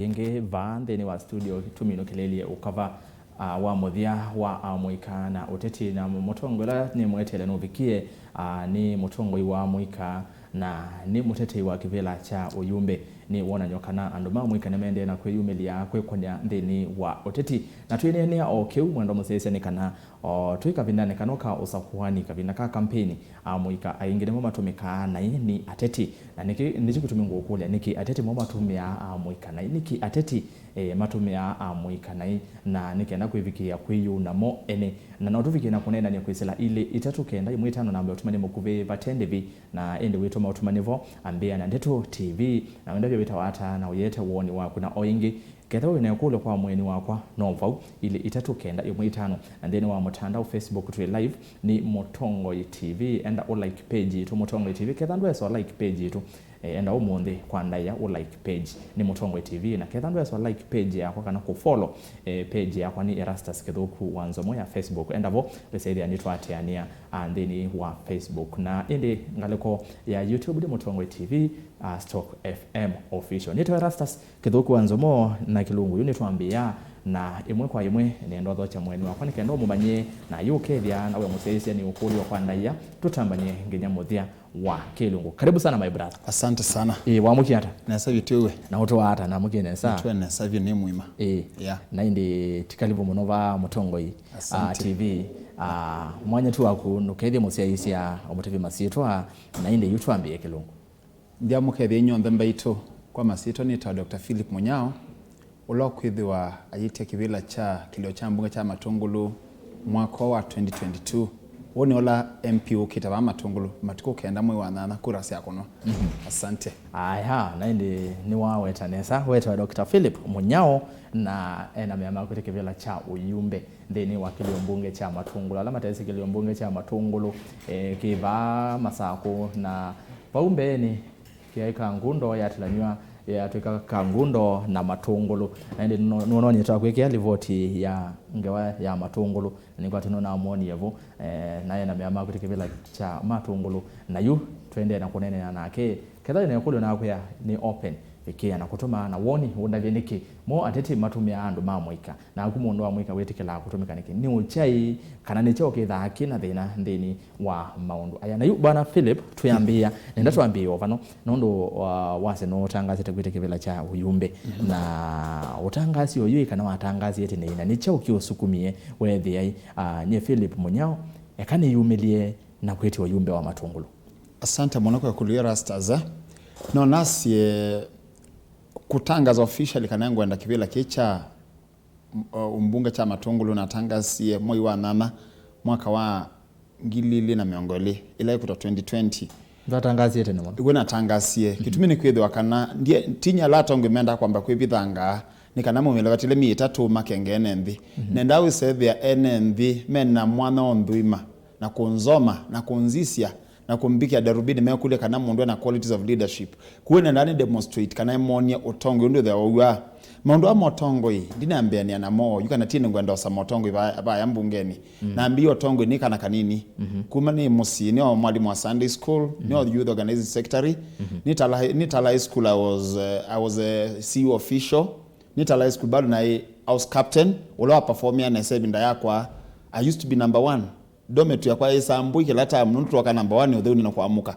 Yenge vandeni wa studio tumino kelele ukava wa muthia wa Amuika na Uteti na Mutongola ni mwetele no bikie ni Mutongoi wa Amuika na ni Muteti wa kivela cha Uyumbe ni wona nyokana anduma Amuika nemende na kweyumelia kwekonya ndeni wa Uteti na tuenenea okeu mwendo musese ni kana tuika vindane kanoka usakuhani kavinaka kampeni Amuika aingire mo matumika na ni Ateti na niki kutumingo ukule niki Ateti mo matumia Amuika na niki Ateti matumia Amuika na nikenda kwivikia kwiyu na mo ene na notuvikia na kunenda ni kwisela ile itatu kenda imwitano na ambayo tumani mukuve batendevi na ende wetu mautumanivo ambia na ndeto TV na wendavyo witawata na uyete uoni waku na oingi ketho inayokule kwa mweni wakwa novau ile itatu kenda imwitano and then wa mutandao Facebook tu live ni Mutongoi TV enda o like page tu Mutongoi TV kethandu eso like page tu enda umundi kwa ndaya o like page ni Mutongoi TV na kethandu eso like page yako kana ku follow page yako ni Erastus Kithuku wanzomo ya Facebook enda vo lesaidia ni twatiania and then wa Facebook na ende ngaleko ya YouTube ni Mutongoi TV Stock FM official ni Erastus Kithuku wanzomo na kilungu yuni tuambia na imwe kwa imwe nendo thocha mweni wakwa nikendo mumanye na yukethia na we musesia ni ukuli wa kwandaiya tutambanye ngenya muthia wa kilungu. Karibu sana my brother. Asante sana. Wamuki hata na savi tuwe na uto hata na muki nesa tuwe na savi ni muima yeah. Na indi tikalivu munova Mutongoi TV mwanya tu waku nukethia musesia omutevi masitwa na indi yutuambie kilungu ndia mukethia nyombe mbaito kwa masitwa ni ta Dr. Philip Munyao ulokwithiwa ayitia kivila cha kilio cha mbunge cha Matungulu mwaka wa 2022 woni ola MP ukitaba Matungulu matiko kenda mwe wanana kurasi yakono. Asante. Aya na indi ni waweta nesa weta Dr. Philip Munyao na meama kuti kivila cha Uyumbe ndeni wa kilio mbunge cha Matungulu alama taisi kilio mbunge cha Matungulu kiva masako na paumbeni kiaika ngundo ya tilanywa ya tuika kangundo na Matungulu na ndi nuno ni twakwekea livoti ya ngewa ya Matungulu ningwa tunona amoni yevu naye na meama kuti kivila cha Matungulu na yu twende na kunene nake kedha ne kulo na kwa ni open ikia na kutuma na woni undaveniki mo Ateti matumia andu Amuika na akumundu Amuika wetikela kutumika niki ni uchai kana ni choke tha akina thina ndini wa maundu aya na yu bwana Philip tuyambia nenda tuambia ovano nondo wase no tangazi tegwite kivila cha Uyumbe na utangazi oyu kana watangazi yete nina ni choke osukumie wethi ai nye Philip Munyao yakani yumilie na kweti Uyumbe wa Matungulu. Asante mwanako ya kulia rastaza no nasi kutangaza officially kanangu enda kivila kicha umbunge cha Matungulu na tangazie moi wa mama mwaka wa ngilili na miongoli ila kuto 2020 ndatangazie tena mwana igwe natangazie kitumini kwethe wakana ndiye tinya lato ngimenda kwamba kwibithanga nikana mumelo batile mi 3 makengene nthi nenda wisethia enenthi mena mwana ondhuima na kunzoma na kunzisia na kumbikia darubini mekule kana mundu na qualities of leadership kuwena ndani demonstrate kana emonia utongo ndio the wa mundu wa motongo yi ndinambia ni ana mo yukana tine ngwenda osa motongo ba ya mbungeni na mbio otongo ni kana kanini kuma ni musi ni mwalimu wa Sunday school ni youth organizing secretary ni tala high school I was a CEO official ni tala high school bado na I was captain ulo performia na sebinda yakwa I used to be number 1 dometu ya kwa isambu kila time nuntu waka number 1 uthuni na kuamuka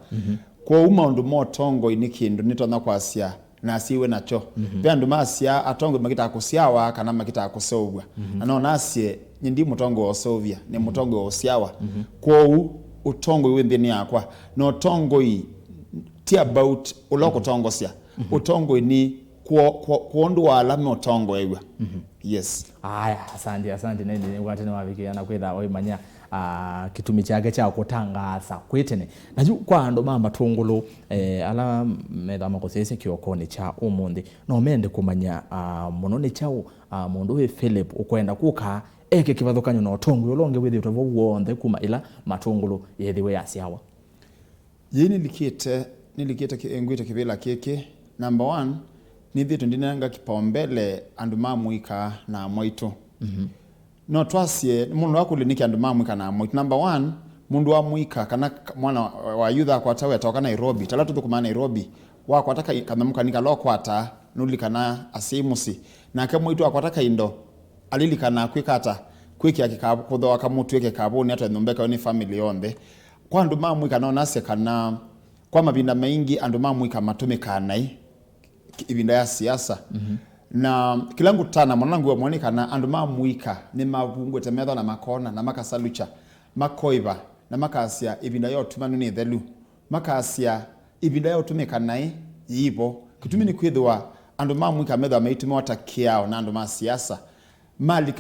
kwa uma ndu motongo inikindu nitona kwa asia na asiwe nacho pia ndu masia atongo makita akusiawa kana makita akusogwa anona asie nyindi mutongo osovia ni mutongo osiawa kwa utongo wendeni yakwa no tongo i ti about uloko tongo sia utongo ni kuondu wa alama utongo ewa yes. Aya asante nende watene wavikiana kwetha oimanya kitumi chake cha kutangaza kwetene naju kwa ndo Matungulu ala metha makosese kiokoni cha umundi no mende kumanya munone chao mundu we Philip ukwenda kuka eke kivathukanyo no tongo yolonge withi utavo wonde kuma ila Matungulu yethiwe yasiawa yini nilikite kiengwite kivila keke number 1 ni vitu ndinanga kipaumbele andu Amuika na Moito no twasie mundu wakuliniki andu Amuika na Moito number 1 mundu wa Amuika kana mwana wa youth akwatawe atoka Nairobi talatu thukuma Nairobi wakwataka kana mukanika lokwata nulikana asimusi na ke mwitu akwataka indo alilikana kwikata kwiki akikabu kudho akamutu yake kabuni hata ndombeka ni family yonde kwa ndu mamwika naona sekana kwa mabinda maingi andu mamwika matumika nai ibinda ya siasa na kilangu tana mwanangu wa mwanekana andu mamwika ni mavungwe temetha na makona na makasalucha makoiva na makasia ibinda yotuma nuni thelu makasia ibinda yotumika nai yibo kitumi ni kwithwa andu mamwika metha maitume watakiao na andu ma siasa mali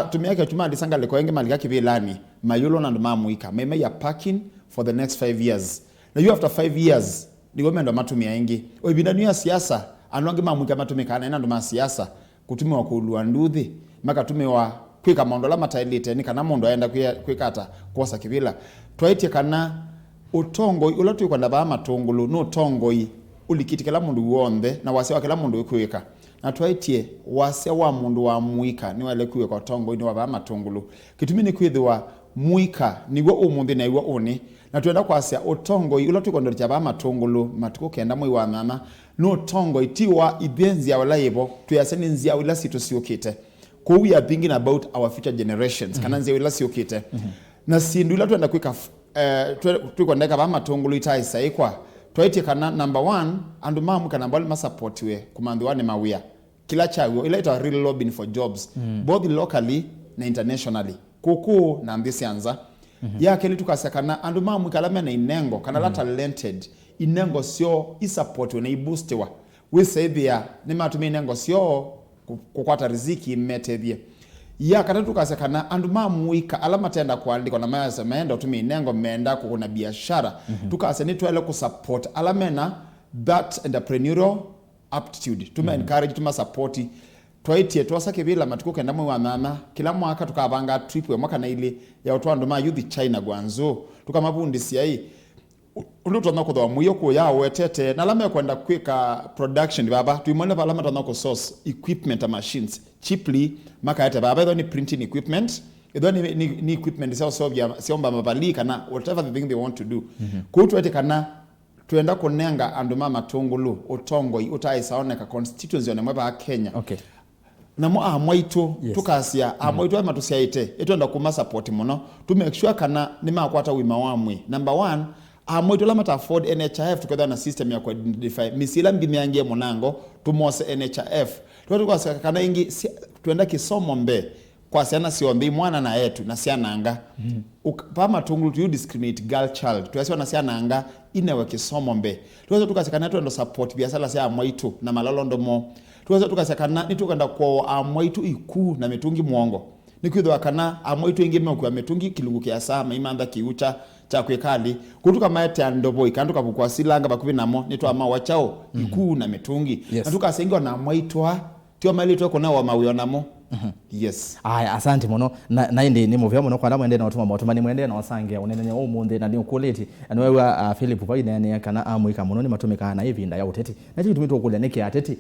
tumiake tumali sanga leko enge mali yake bilani mayulo na andu mamwika meme ya parking for the next 5 years na you after 5 years ni gomendo matumia ingi ibinda ni ya siasa anwange mamwika matumika na andu ma siasa kutumiwa kuulua nduthi makatumiwa kwika mondola matailite ni kana mondo aenda kwikata kosa kivila twaitie kana utongo ula twi kwanda ba matungulu no tongoi ulikiti kala mundu wonde na wase wa kala mundu wikuika na twaitie wase wa mundu wa mwika ni wale kuwe kwa tongo ni wa ba matungulu kitumi ni kwithwa mwika niwo umundi na iwo uni na twenda kwasia utongo ula twi kwanda cha ba matungulu matuko kenda mwi wa mama no tongo itiwa ibenzi ya wala yibo tuyaseni nzia wala situsiokite ko we are thinking about our future generations kana nzia wala siokite na sindula twenda kwika tukwandeka ba matungulu itaisa ikwa twaitie kana number 1 andu mamu kana mbali ma support we kumandhi wane mawia kila chawo ilaitwa real lobbying for jobs both locally na internationally kuku na mbisi anza ya keli tukasakana andu mamu kalame na inengo kana la talented inengo sio isupport we na iboostewa we say there ni matumi inengo sio kukwata riziki metebie ya katatu kasekana andu mamwika alama tenda kuandika na mayasa meenda utumi inengo meenda kukuna biashara tukase ni tuwele kusupport alamena that entrepreneurial aptitude tuma encourage tuma supporti twaitie twasake bila matuko kenda mwa mama kila mwaka tukabanga trip ya mwaka na ile ya watu andu ma youth China gwanzo tukamabundi siai undu twana ko muyo ko ya wetete na lama kwenda kwika production baba tuimone bala matana ko source equipment machines cheaply maka yata baba idho ni printing equipment idho ni equipment sio siomba mabalika na whatever the thing they want to do kutwete kana tuenda kunenga andu mama Matungulu utongo utaisaoneka constituency ya mweba Kenya na mo amwaitu tukasia amwaitu amatusiaite etwenda kuma support muno to make sure kana ni makwata wima wamwe number 1 amwaitu la mata afford NHIF together na system ya identify misila mbimi yangie munango tumose NHIF tukasia kana ingi tuenda kisomo mbe kwa siana siombi mwana na yetu na siananga pa Matungulu to you discriminate girl child tuasiwa na siananga inewe kisomo mbe tukasia kana tuendo support biasala sia amwaitu na malalondo mo tukasekana nitukanda kwa amwaitu iku na mitungi mwongo nikwithwa kana amwaitu ingime kwa mitungi kilungu kia sama imanda kiucha cha kwekali kutuka maete andobo ikanduka kwa silanga bakubi namo nitu ama wachao iku na mitungi natukasengi na amwaitwa tio mali tu kona wa mawiyo namo yes aya asante muno na indi ni movia muno kwanda mwende na utuma motuma ni mwende na wasange unene nya omunde na ni ukuleti anwewa Philip vaide ne kana amwika muno ni matumika na hivi nda ya uteti na chitu mitu okulia neki ateti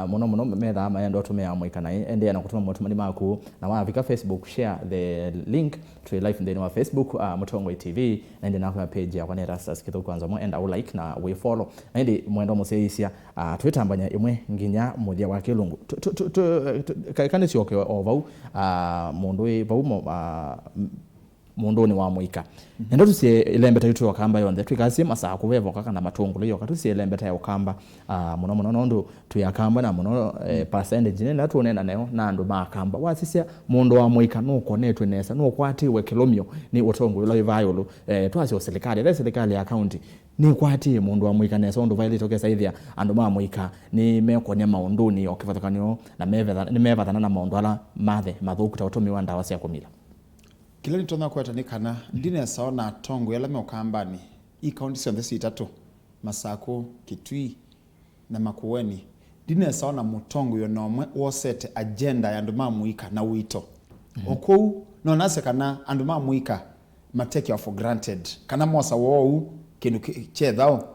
muno metha ama endo tume amwika na ende na kutuma motuma ni maku na wafika Facebook share the link to live in the Facebook Mutongo TV na ende na kwa page ya kwanera sasa kitu kwanza mo enda like na we follow na ende mwendo museisia Twitter ambanya imwe nginya muthia wa kilungu kana sio ovau mundu bau mundu ni wa mwika ndo tusie ilembeta yitu wakamba yonde twikasi masa kuvevo kaka na Matungulu yo katusie ilembeta ya ukamba muno ndo tuyakamba na muno percentage ne natu nena nayo na ndo makamba wasisia mundu wa mwika nuko netwe nesa no kwatiwe kilomio ni Utongulu lo ivayolo twasio serikali ya county ni kwati mundu wa mwika nesa ndo vaili tokesa ithia andu ma mwika ni mekonya maunduni okivathakanio na mevathana na maundu ala mathuku ta utumi wa ndawa cia kumila kila nitona kweta ni kana ndine saona tongo yala meokambani i county cia thesi itatu Masako Kitui na Makueni ndine saona Mutongo yo nomwe wosete agenda ya andu ma mwika na wito okou no nase kana andu ma mwika mateke for granted kana mosa wou kinu chethao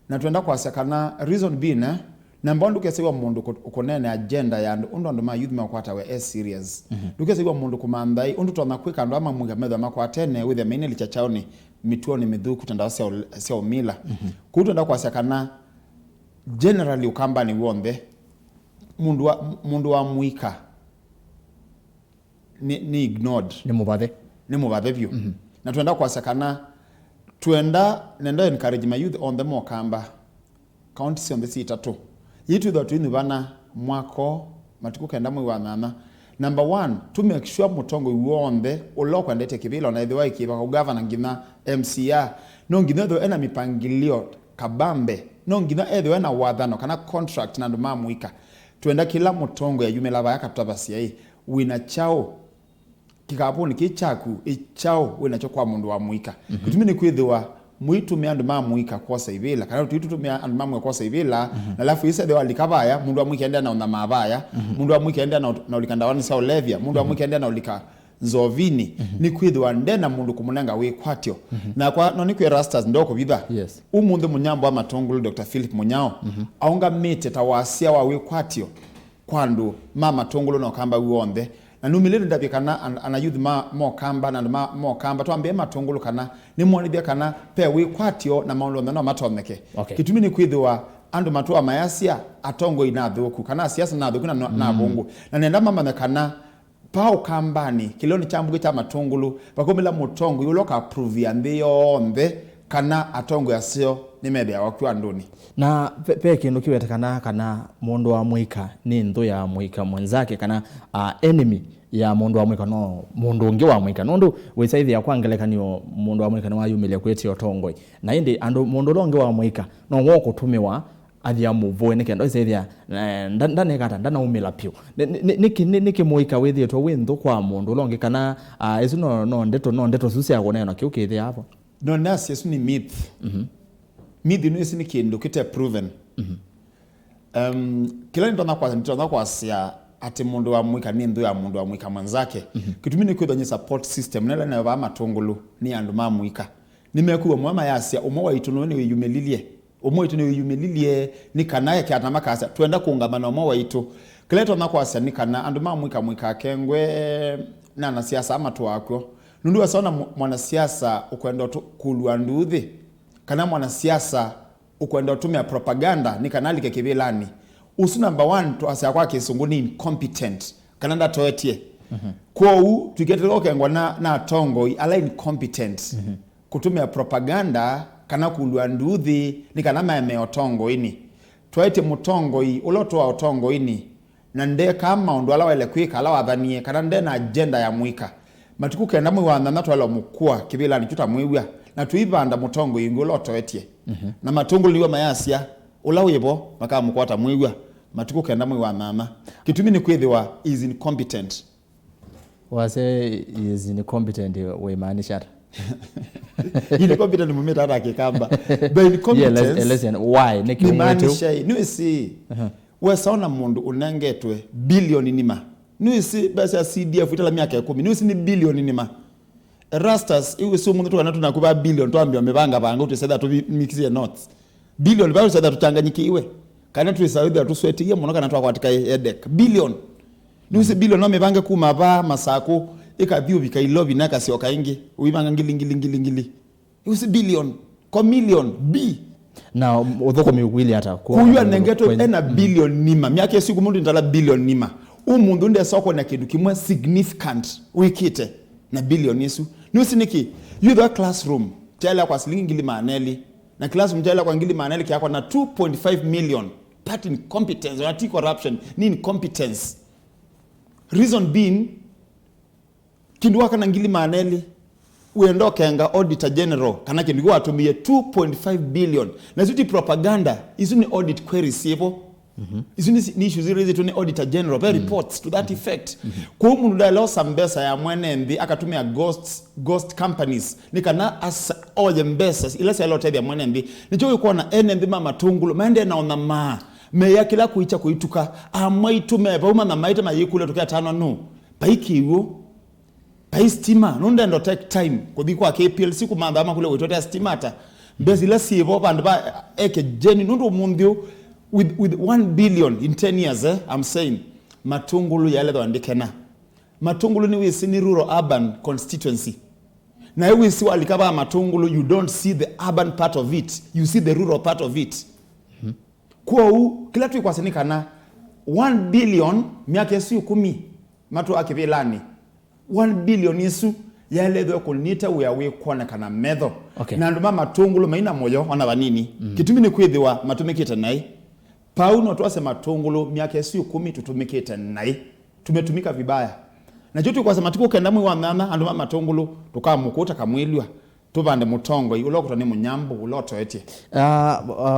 na tuenda kwa sakana reason being namba ndu kesiwa mundu ukonene agenda ya andu ma youth makwata we serious ndukesiwa mundu kumandai undu tona kwika ndo ama mwinga medha makwatene with the main lichachaoni mituoni midhuku tanda sia umila kutenda kwa sakana generally ukamba ni wonde mundu wa Amuika ni ignored ni mubathe bio na tuenda kwa sakana nenda encourage my youth on the Mokamba county cionthe citatu yitu thatu ni bana mwako matuku kenda mwe wa nana. Number 1, to make sure mutongo uonde ulokwa ndete kibilo na idhiwa ikiba kwa governor ngina MCA no ngina dho ena mipangilio kabambe no ngina edho ena wadhano kana contract na nduma Amuika tuenda kila mutongo ya yumelava yaka tutabasi hii wina chao kikapuni kichaku ichao wina chokwa mundu wa Amuika kutumini kuidhiwa mwitumia anduma Amuika kwa saivila kana tuitumia anduma Amuika kwa saivila na lafu isa dewa likabaya mundu wa Amuika endea na unamabaya mundu wa Amuika endea na ulikandawani sao levya mundu wa Amuika endea na ulika nzovini ni kwithwa ndena mundu kumunanga we kwatyo na kwa no ni kwe rastas ndoko bitha umundu munyambo wa Matungulu Dr. Philip Munyao aunga mete tawasia wa we kwatyo kwandu Matungulu no kamba uonde na numilele ndabye kana ana youth Mokamba na Mokamba tuambie Matungulu kana ni mwonibia kana pe we kwatyo na maulo no matomeke kitumi ni kwithwa andu matua mayasia atongo inathuku kana siasa na thuku na bungu na nenda mama kana pao kambani kiloni chambuge cha Matungulu bakomela mutongo yuloka approve ya ndiyonde kana atongo yasio nimebe wakiwa ndoni na pe kindu kiwete kana mundu wa Amuika ni nthu ya Amuika mwenzake kana enemy ya mundu wa Amuika no mundu ungi wa Amuika nondu wesaithi ya kwangelekanio mundu wa Amuika no ayumilia kweti otongoi na indi andu mundu longi wa Amuika no woko tumiwa athia muvoe nikendo isethia ndane kata ndana umila pio niki Muika withie to winthu kwa mundu longi kana isu no ndeto susia goneno kiukithi hapo no nasi yesu ni myth myth no isi ni kindu kite proven kila nitona kwa sia ati mundu wa Amuika ni nthu ya mundu wa Amuika mwanzake kitumini kwithonye support system nela na ba Matungulu ni andu ma Amuika nimekuwa mwama yasia umwa ituno ni uyumelilie umwe uyumelilie ni kanaye kya namakasa tuenda kuungamana umwa itu kileto na kwa sia ni kana andu ma Amuika kengwe na siasa amatu wako nundu wasona mwanasiasa ukwenda kulwa nduthi kana mwanasiasa ukwenda tumia propaganda ni kanali kekibilani usu number 1 to asya kwa kisungu ni incompetent kana nda toetie kwa u tuketelo kengwa na tongo ala incompetent kutumia propaganda kana kulwa nduthi ni kana meme otongo ini toete mutongo i uloto wa otongo ini na nde kama ndo ala wale kwika ala wadhanie kana nde na agenda ya Muika matuku kenda mwe wana natwala mukua kibila ni chuta mwiwa na tuibanda mutongo ingulo toetie na Matungulu niwa mayasia ulawebo maka mukwata mwiwa matuku kenda mwe wana kitumi ni kwithiwa is incompetent wase is incompetent we maanisha incompetent mumeta hata kikamba but incompetence yeah, listen why ni maanisha ni si wesaona mundu unangetwe bilioni nima nuisi basi ya CDF itala miaka 10 nuisi ni bilioni nima rastas iwe so mundu tukana tunakuba bilioni tuambia mebanga banga utiseda tu mixize notes bilioni bado seda tutanganyike iwe kana tuisawida tu sweti ye munoka natwa katika edek bilioni nuisi bilioni no mebanga kuma ba masako ikathiu bikailobi naka sio kaingi uibanga ngili nuisi bilioni kwa million b na udhoko miwili hata kwa huyu anengeto ena bilioni nima miaka siku mundu ndala bilioni nima umundu nde soko na kidu kimwe significant wikite na bilioni yesu nusi niki you the classroom tela kwa silingi ngili maneli na classroom tela kwa ngili maneli kiako na 2.5 million that incompetence or corruption ni incompetence reason being kindu waka na ngili maneli uendo kenga auditor general kana kindu kwa atumie 2.5 billion na zuti propaganda isu ni audit queries yepo isu ni issues zile tu ni auditor general by reports to that effect kwa umundu da lo sambesa ya mwene mbi akatumia ghost companies nikana as oje mbesa ile selo tebya mwene mbi nicho yuko na NMB Matungulu maende naona ma meya kila kuicha kuituka amaitume bauma na maita mayikule tokea tano no baikiwo baistima nunda ndo take time kodi kwa KPLC kumanda ama kule witotea stimata mbezi la sibo bandu ba eke jeni nundu mundio with 1 billion in 10 years I'm saying Matungulu yale ndo andikena Matungulu ni wisi ni rural urban constituency na hiyo wisi walikaba Matungulu you don't see the urban part of it you see the rural part of it kwa kila tu kwa sinikana 1 billion miaka yesu 10 matu akivilani 1 billion yesu yaledho kunita uyawe kona kana medho na nduma Matungulu maina moyo ona vanini kitumi ni kwithiwa matumikite nai Pauno twase Matungulu miaka yesu 10 tutumikite nai tumetumika vibaya na jotu kwa samatuko kenda mwi wa nana anduma Matungulu tukamukuta kamwilwa tubande mutongo ulokuta ni munyambo uloto eti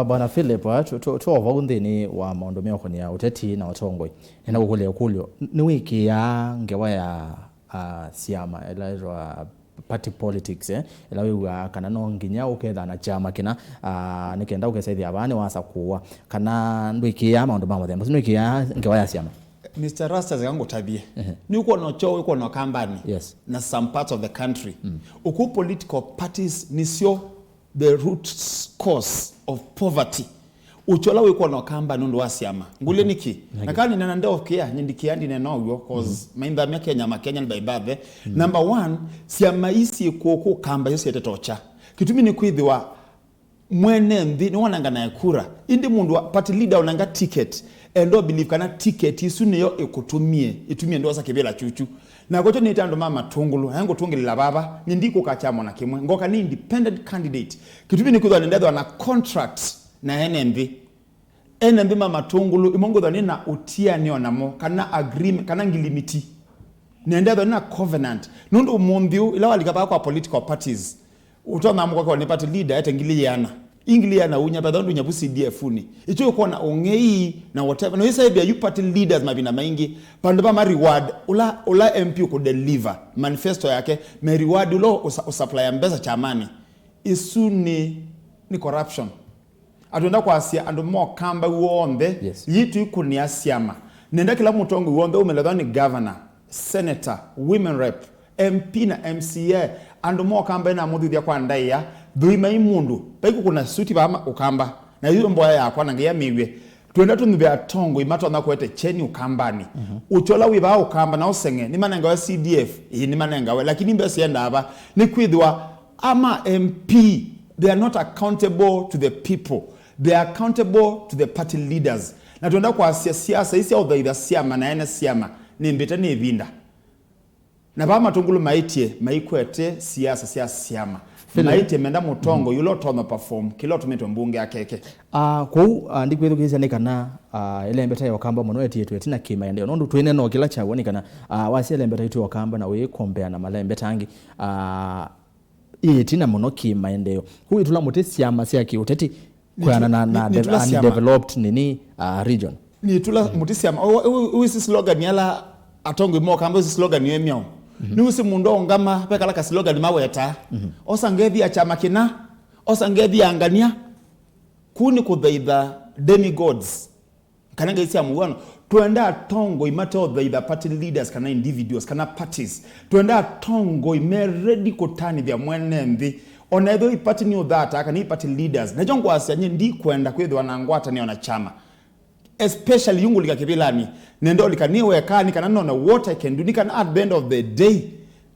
bwana Philip to waundi ni wa maondomeo kwenye ya Uteti na Watongoi nina kukule ukulio ni wiki ya ngewa ya siama elaizwa party politics elawiwa kana no nginya uketha na chama kina nikenda ukesaithia abane wasa kuwa kana ndwiki ya maondomeo mathemba ndwiki ya ngewa ya siama Mr. Rasta zangu tabie. Ni uko no choo uko no kambani. Yes. Na some parts of the country. Uko political parties ni sio the root cause of poverty. Uchola uko no kambani ndo wasiama. Ngule niki. Nakani nana ndeo kia nyindikia ndi neno cause mainda mya Kenya makenya ni baibadhe. Number 1 siama isi kuoko kamba yose yetetocha. Kitumi ni kwithiwa mwene mbi ni wananga na ekura. Indi mundu wa party leader unanga ticket. Endo believe kana ticket isu neyo ekutumie itumie ndo sakebela chuchu na gocho ni tando mama Matungulu yango tungilila baba ndiko kachamo na kimwe ngoka ni independent candidate kitumi ni kudwa ndedwa na contract na NMB mama Matungulu imongo dwa na utia ni onamo kana agreement kana ngilimiti ndedwa na covenant nundo umondhiu ila walikapa kwa political parties utona mko kwa ni party leader etengiliana Inglia na unya badondu nyabu CDF ni icho uko na ongei na whatever no yesa bia you party leaders mabina maingi pandoba ma reward ula MP uko deliver manifesto yake me reward ulo usupply mbeza chamani isu ni corruption atunda kwa asia ando mo kamba uombe yitu iko ni asiama nenda kila mutongo uombe umeledwa ni governor senator women rep MP na MCA ando mo kamba na mudhi ya kwa ndaya Duima imundu, paiku kuna suti bama ukamba, na hiyo mboya ya kwa nangia miwe. Tuenda tunubia tongo, imato wana kuwete cheni ukambani. Uchola wiba ukamba na usenge, ni manengawe CDF, ni manengawe, lakini mbe sienda haba, ni kuidwa, ama MP, they are not accountable to the people. They are accountable to the party leaders. Na tuenda kwa siasa, isi au dhaidha siama na ene siama, ni mbita ni vinda. Na bama Matungulu maitie, maikwete siasa siama. Maite menda mutongo yulo tono perform kilo tumeto mbunge akeke kou ndikwethu kizane kana ile mbeta yokamba muno yetu tina kima ndio nondu twine no kila chawo ni kana wasi ile mbeta yetu yokamba na we compare na malembe tangi tina muno kima ndio hu itula mutesi ama sia ki Uteti kwa na developed nini region ni itula mutesi ama uisi slogan yala atongo mo kamba uisi slogan yemyo Nusi mundo ngama pekala ka slogan maweta osangethi ya chama kina osangethi ya angania kuni kudhaidha demigods kananga isi amuwano tuenda tongo imato dhaidha party leaders kana individuals kana parties tuenda tongo ime ready kutani vya mwene mvi onaedho ipati ni udhata kana ipati leaders na jongo asianye ndi kuenda kwedho wanangwata ni wanachama especially yungu lika kibilani nendo lika niwe kani kana nona what I can do nika at the end of the day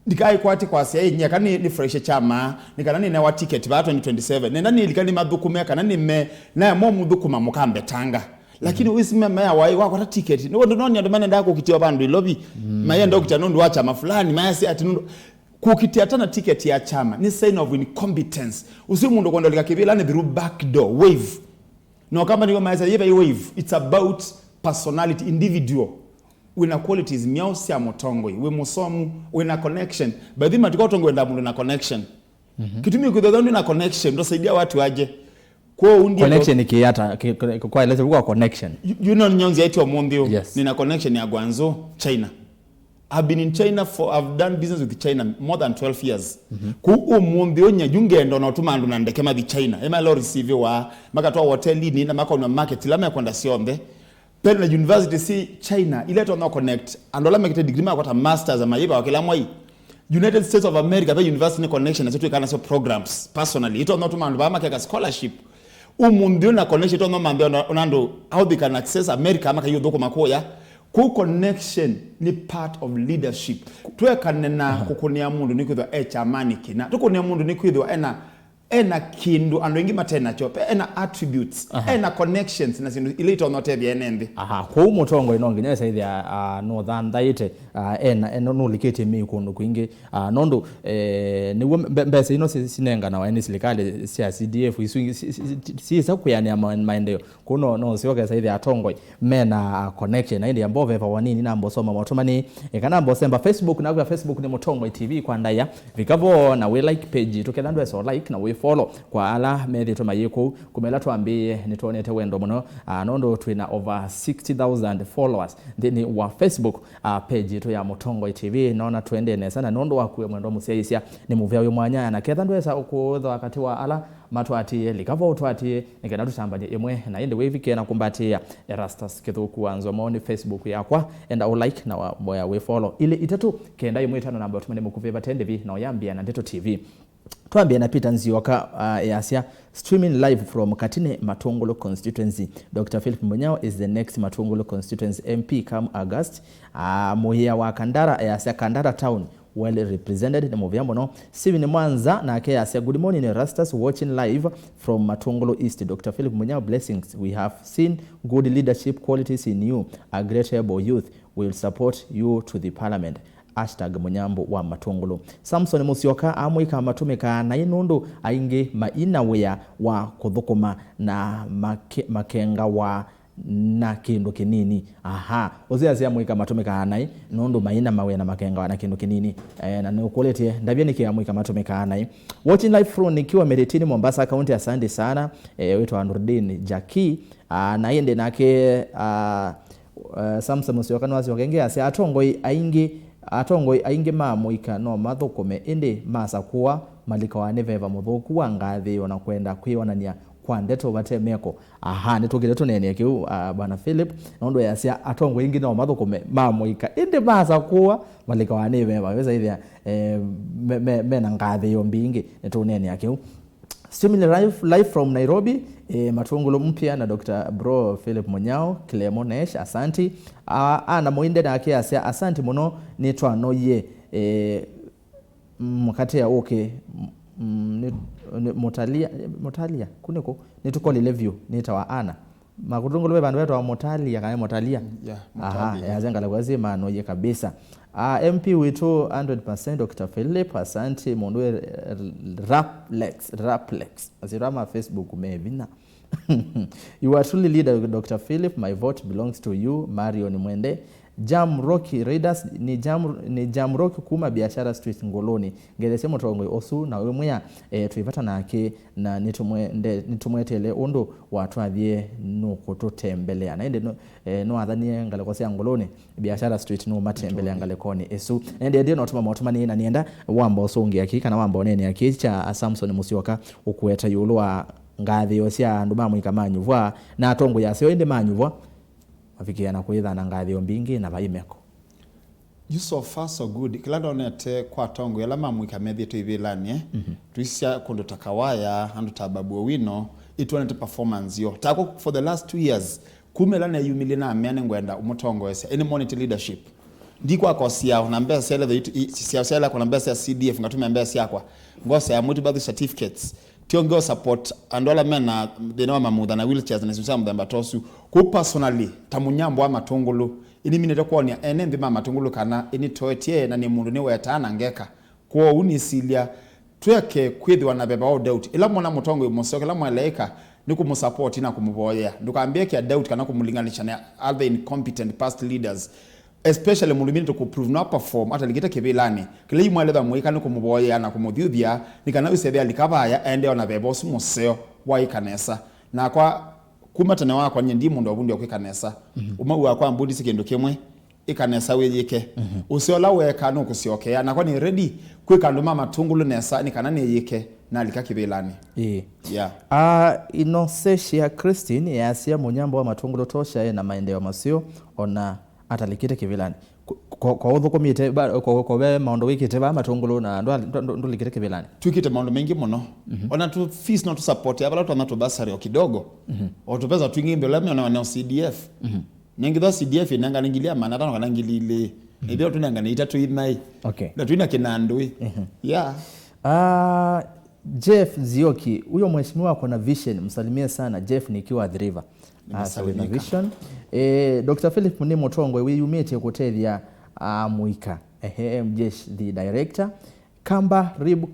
nika ikwati kwa siya nyaka ni fresh chama nika nani na wa ticket ba 2027 nenda ni lika ni madhukume kana ni me na mo mudhukuma mukambe tanga lakini uisime maya wako ta ticket ndo noni ndo manenda yako kitiwa bandu lobby maya ndo kitanondo wa chama fulani maya si ati ndo kukitia tana ticket ya chama ni sign of incompetence usimu ndo kondo lika kibilani through back door wave no kama niko maisa yeba wave it's about personality individual wina qualities miao sia motongwe we musomu wina connection by the matiko tongwe ndamundu na connection kitumi kudodondu na connection ndo saidia watu aje kwa undi connection ikiyata kwa ile kwa connection you know nyonzi yetu omondio nina connection ya Guangzhou China. I've been in China I've done business with China more than 12 years. Ku omondio nya jungendo na otuma andu na ndekema di China. Ema lo receive wa makatoa hoteli ni na makao na market lama kwenda siombe. Pele na university si China ile to no connect. Andola mekete degree ma kwata masters ama yiba wakila mwai. United States of America be university connection na zetu kana so programs personally. Ito no tuma andu ba makeka scholarship. Omondio na connection to no mambe onando how they can access America ama kayo doko makoya. Ku connection ni part of leadership. Tuwe kanena kukunia mundu ni kwithwa chamani kina. Tukunia mundu ni kwithwa ena ena kindu ando ingi matena chope ena attributes ena connections na sindu ile itonote bya enendi ko mutongo inongi nyesa ile no than daite ena no likete mi kundu kwingi nondo ni mbese ino sinenga na wani serikali sia CDF si sakuyani maendeleo kuno no sioka sasa ile atongo mena connection na ile ambove va wanini na mbosoma motomani ekana mbosemba Facebook na kwa Facebook ni Mutongo TV kwa ndaya vikavo na we like page tukendandwe so like na we follow kwa ala methi to mayiko kumela twambie nitonete wendo muno nondo twina over 60,000 followers then wa Facebook page to ya Mutongo TV naona twende nesa na nondo wakwe mwendo musiaisia ni muvya uyu mwanya na kethandwe sa ukutha wakati wa ala matwati likavo twati nikenda tusambanye imwe na inde wevike na kumbatia Erastus kithuku anzo moni Facebook yakwa enda o like na moya we follow ile itatu kenda imwe tano namba tumene mukuveva tendevi na oyambia na Ndeto TV twambia na Peter Nzioka yasia streaming live from Katine Matungulu constituency. Dr. Philip Munyao is the next Matungulu constituency MP come August. Muhia wa Kandara yasia Kandara town well represented na movyambo no Steven Mwanza na ke yasia good morning Erastus watching live from Matungulu East. Dr. Philip Munyao blessings, we have seen good leadership qualities in you, a great able youth, will support you to the parliament. #Munyambo wa Matungulu. Samson Musioka Amuika matumika na inundu ainge maina wea wa kuthukuma na makenga wa na kindu kinini. Ozia zia Amuika matumika anai nundu maina mawe na makenga wa na kindu kinini. Na nukuletie ndabia niki Amuika matumika anai. Watching live from nikiwa Meritini Mombasa County, asante sana. Wetu wa Nurdin Jackie na ende nake Samson Musioka nwazi wakenge asi atongo ainge Amuika no mathukome indi masa kuwa malika wa neveva muthuku wa ngathi ona kwenda kwionania kwa Ndeto batemeko nitugire tunene kiu bwana Philip nondo yasia atongo ainge no mathukome Amuika indi masa kuwa malika wa neveva weza ithia mena ngathi yo mbingi nitunene kiu. Streaming live from Nairobi, Matungulu mpya na Dr. Bro Philip Munyao, Clemonesh, asanti. Na muinde na akia asanti muno nitwa noye mkati ya Mutalia kuniko nitukoli review nitawa ana makutungulu we bandu wetu wa Mutalia kaya Mutalia ya zenga la kwazima noye kabisa. MP wetu 100% Dr. Philip asante mundu Raplex azirama Facebook umevina. You are truly leader Dr. Philip, my vote belongs to you. Marion Mwende Jam Rocky Raiders ni Jam Rocky kuma biashara street Ngoloni ngelese Mutongo osu na wemwe tuivata nake na nitumwetele ondo watu athie no kututembelea na ende no athanie ngalekose ya Ngoloni biashara street no matembelea ngalekoni esu ende ndio notuma motumani na nienda wamba osongi akika na wamba onene akicha Samson Musioka ukueta yulu wa ngathi yosia andu Amuika manyuvwa na atongo yasio ende manyuvwa afikia na kuitha na ngathi mbingi na baimeko. You so far so good. Kila ndonete kwa tongo yala Amuika methi tu ivilani tuisia kundu takawaya handu tababu wino ituanete performance yo tako for the last 2 years kumelana yumilina amene ngwenda umutongo yesa any monitor leadership ndiko akosia na mbesa ile siasa kwa mbesa ya CDF ngatumia mbesa yakwa ngosa ya multiple certificates tiongo support andola mena deno mamudha na wheelchairs na sisa mudamba tosu ku personally tamunyambo wa Matungulu ini minete kuonia enembi Matungulu kana ini toetie na ni mundu ni wetana ngeka kwa unisilia tweke kwithi wana beba all doubt ila mwana Mutongo umusoke la mweleka ni kumusupport na kumuboya ndukaambia kia doubt kana kumulinganisha na other incompetent past leaders especially mulumini to prove no perform ata ligita kebilani kile imweleza Amuika ni kumuboya na kumudhudhia nikana usebya likabaya ende ona beba osumuseo wa ikanesa na kwa kumatane wako ndi mundu obundi okwikanesa umawa kwa mbudi sikendo kemwe ikanesa weyike usiola weka no kusiokea na kwa ni ready kwikando Matungulu nesa nikana ne yike na likakibelani Inosesia Christine yasia Munyambo wa Matungulu tosha na maendeleo masio ona atalikite kivilani kwa udhu komite kwa we maondo wikite ba Matungulu na ndo likite kivilani tukite maondo mengi muno ona tu fees not to support abala tu anato basari kidogo otupeza twingimbe lame na CDF ningi do CDF inanga ningilia manata kana ngilile ndio tunanga ni itatu imai okay na tuina kinandui Jeff Zioki, huyo mheshimiwa ako na vision, msalimie sana Jeff nikiwa The River. Na vision. Dr. Philip ni Mutongwe wiyumite kutethia Amuika. Mjesh the director. Kamba Rib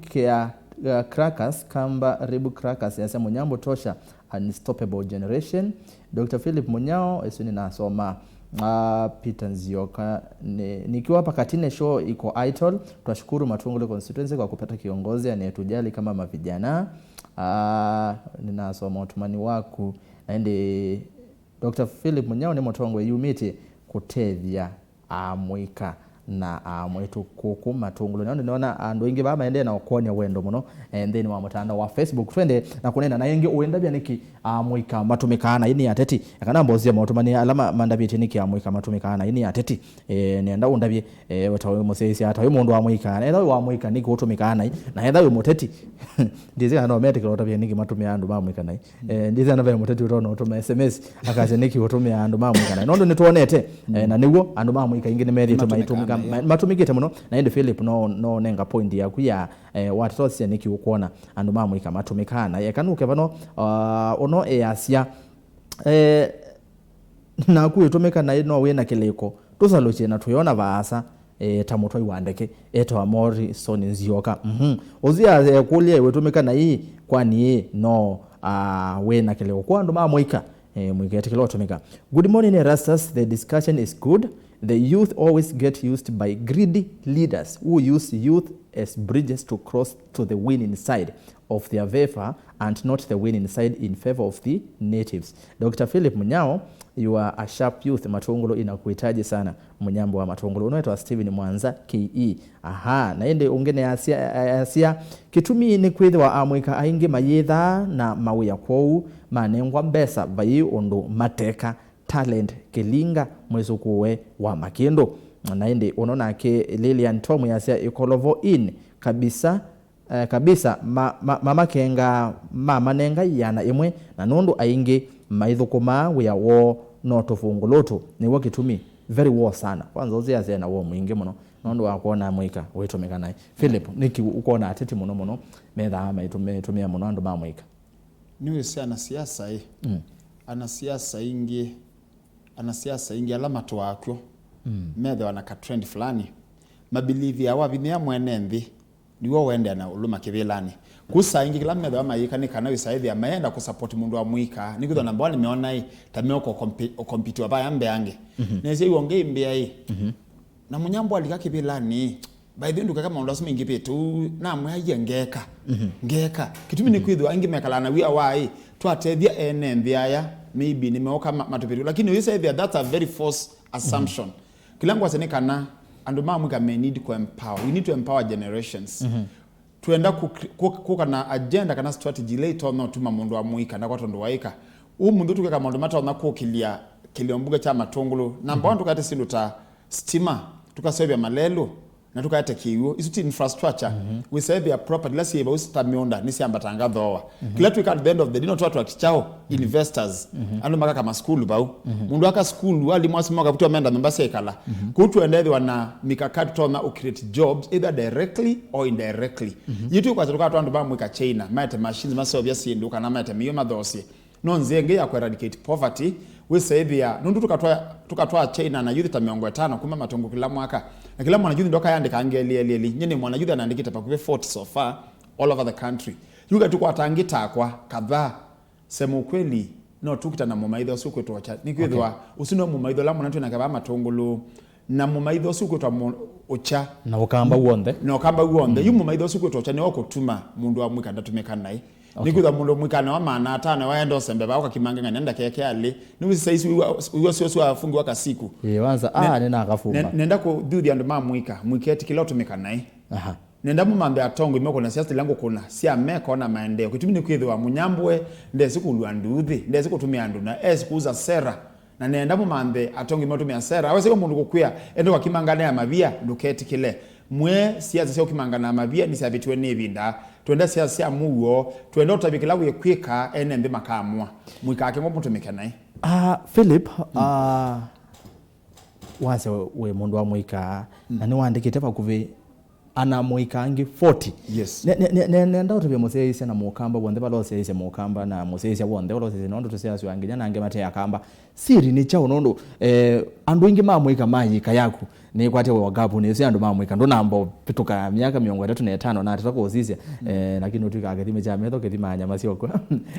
Crackers, Kamba Rib Crackers yasema Munyao tosha unstoppable generation. Dr. Philip Munyao esuni nasoma Peter Nzioka nikiwa hapa Katine show iko idol. Tunashukuru Matungulu constituency kwa kupata kiongozi anayetujali kama mavijana. Ninasoma utumani waku naende Dr. Philip Munyao ni Mutongwe yumite kutethia Amuika na mwetu kuku Matungulu. Naona ando ingi baba ende na okonya wendo muno then wa mutandao wa Facebook twende na kunena na yengi uenda bya niki Amuika matumikana ini ateti akana mbozia mutumani alama mandabiti niki Amuika matumikana ini ateti nenda undabye watawe musesi atawe mundu wa Amuika na wa Amuika niki utumikana na hetha we Muteti ndize ana metric otabye niki matumia andu ba Amuika na ndize ana ba Muteti utono utuma SMS akaje niki utumia andu ba Amuika na nondo nituonete na niwo andu ba Amuika ingi ni methi tumaitumika matumikite muno na ende Philip no nenga point ya kuya watotsia niki ukona andu ba Amuika matumikana yekanuke bano ono easia na kuitumika na ino wena kileko tusaloche na tuyona vaasa tamotoi wandeke eto amori soni Nzioka ozia kulia wetumika na hii kwani no wena kileko kwa andu ba Amuika mwike tikilo tumika. Good morning Rastas, the discussion is good. The youth always get used by greedy leaders who use youth as bridges to cross to the winning side of their favor and not the winning side in favor of the natives. Dr. Philip Munyao, you are a sharp youth. Matungulu inakuhitaji sana. Munyambo wa Matungulu. Unaitwa Steven Mwanza KE. Na ende ungene asia kitumi ni kwithe wa Amuika aingi mayitha na mawia kwou manengwa mbesa bayi undu mateka talent kilinga mwezukuwe wa Makindo. Na ende unaona ke Lilian Tomu yasia ikolovo in kabisa mama kenga mama nenga yana Imwe na nundu aingi maithukuma wia wo no tufungulutu ni wo kitumi very war sana kwanza uzia zena wo mwingi muno nundu wakuona Amuika witumika naye. Philip niki ukona ateti muno metha tumia muno andu ba Amuika niwe ana siasa ana siasa ingi alama twakyo metha wana ka trend fulani mabilivi ya wabi ya mwene nthi niwo wende na uluma kivilani kusa ingi kila metha wa Mayika ni kana wisaithi ya mayenda kusupport mundu wa Amuika nikitho namba wani meona hii tameko compete wa baya mbe yange nese iwonge mbia hii na Munyambo alika kivilani by the end kama undasoma ingi petu na mwaye ngeka kitumi ni kwitho ingi mekalana wi awai twatethia ene nthia maybe nimeoka matupiri lakini we say that's a very false assumption. Kilango asene kana andu ba Amuika may need to empower. We need to empower generations. Tuenda kuka na agenda kana strategy later on tuma mundu wa Amuika na kwatondo waika mundu tukeka mundu mata na kukilia kiliombuga cha Matungulu namba 1 tukate sindu ta stima tukasebya malelo na tukayate kiwo isuti infrastructure we save ya property let's say ba ustamionda nisi ambatanga dhowa kila tu at the end of the day not watu atichao investors ando maka kama school bau mundu aka school wali mwasimo kabutu amenda Mombasa ikala kutu endezi wana mikakati tona create jobs either directly or indirectly yitu kwa tuka ando ba Amuika China mate machines maso obya sindu kana mate miyo madhosi no nzenge ya ku eradicate poverty we save ya nundu tukatoa China na youth tamiongo 5 kuma matongo kila mwaka na kila mwana youth ndoka yandika angeli nyene mwana youth anaandikita pa kuve 40 so far all over the country yuga tukwa tangita kwa kadhaa sema ukweli no tukita na mumaidho sukwetu wacha nikwithwa usino mumaidho la mwana tuna kaba Matungulu na mumaidho sukwetu ocha na ukamba uonde yu mumaidho sukwetu ocha ni okutuma mundu wa Amuika ndatumeka naye nikuza mundu wa Amuika na wa maana atana waenda osembe ba ukakimanga nenda keke ali ni saisi wiwa sio afungi waka siku wanza nena akafuma nenda ku duthi andu ba Amuika mwiketi kila tumeka naye nenda mumambe atongo imeko na siasa lango kuna sia meko na maendeo kitumi ni kwithwa Munyambwe ndesi kulwa nduthi ndesi kutumia andu na kuuza sera na nenda mumambe atongo imotumia sera awese ko mundu kukwia endo wakimangana ya mavia nduketi kile mwe siasa sio kimangana mavia ni sabitwe nevinda twenda siasa muwo twenda utabikila wekwika ene makamwa Muika ake ngomutumika naye Philip wase we mundu wa Amuika na ni wandikite pa kuve ana Amuika angi 40 yes nenda utubye museise na mukamba bonde balose mukamba na museise bonde balose nondo tusease wanginya nange mate akamba siri ni chao nondo andu ingi Amuika mayika yaku ni kwate wagabu ni andu Amuika ndo nambo pituka miaka 35 na tutakozisia lakini utikagethime cha metho kethima nyama sioko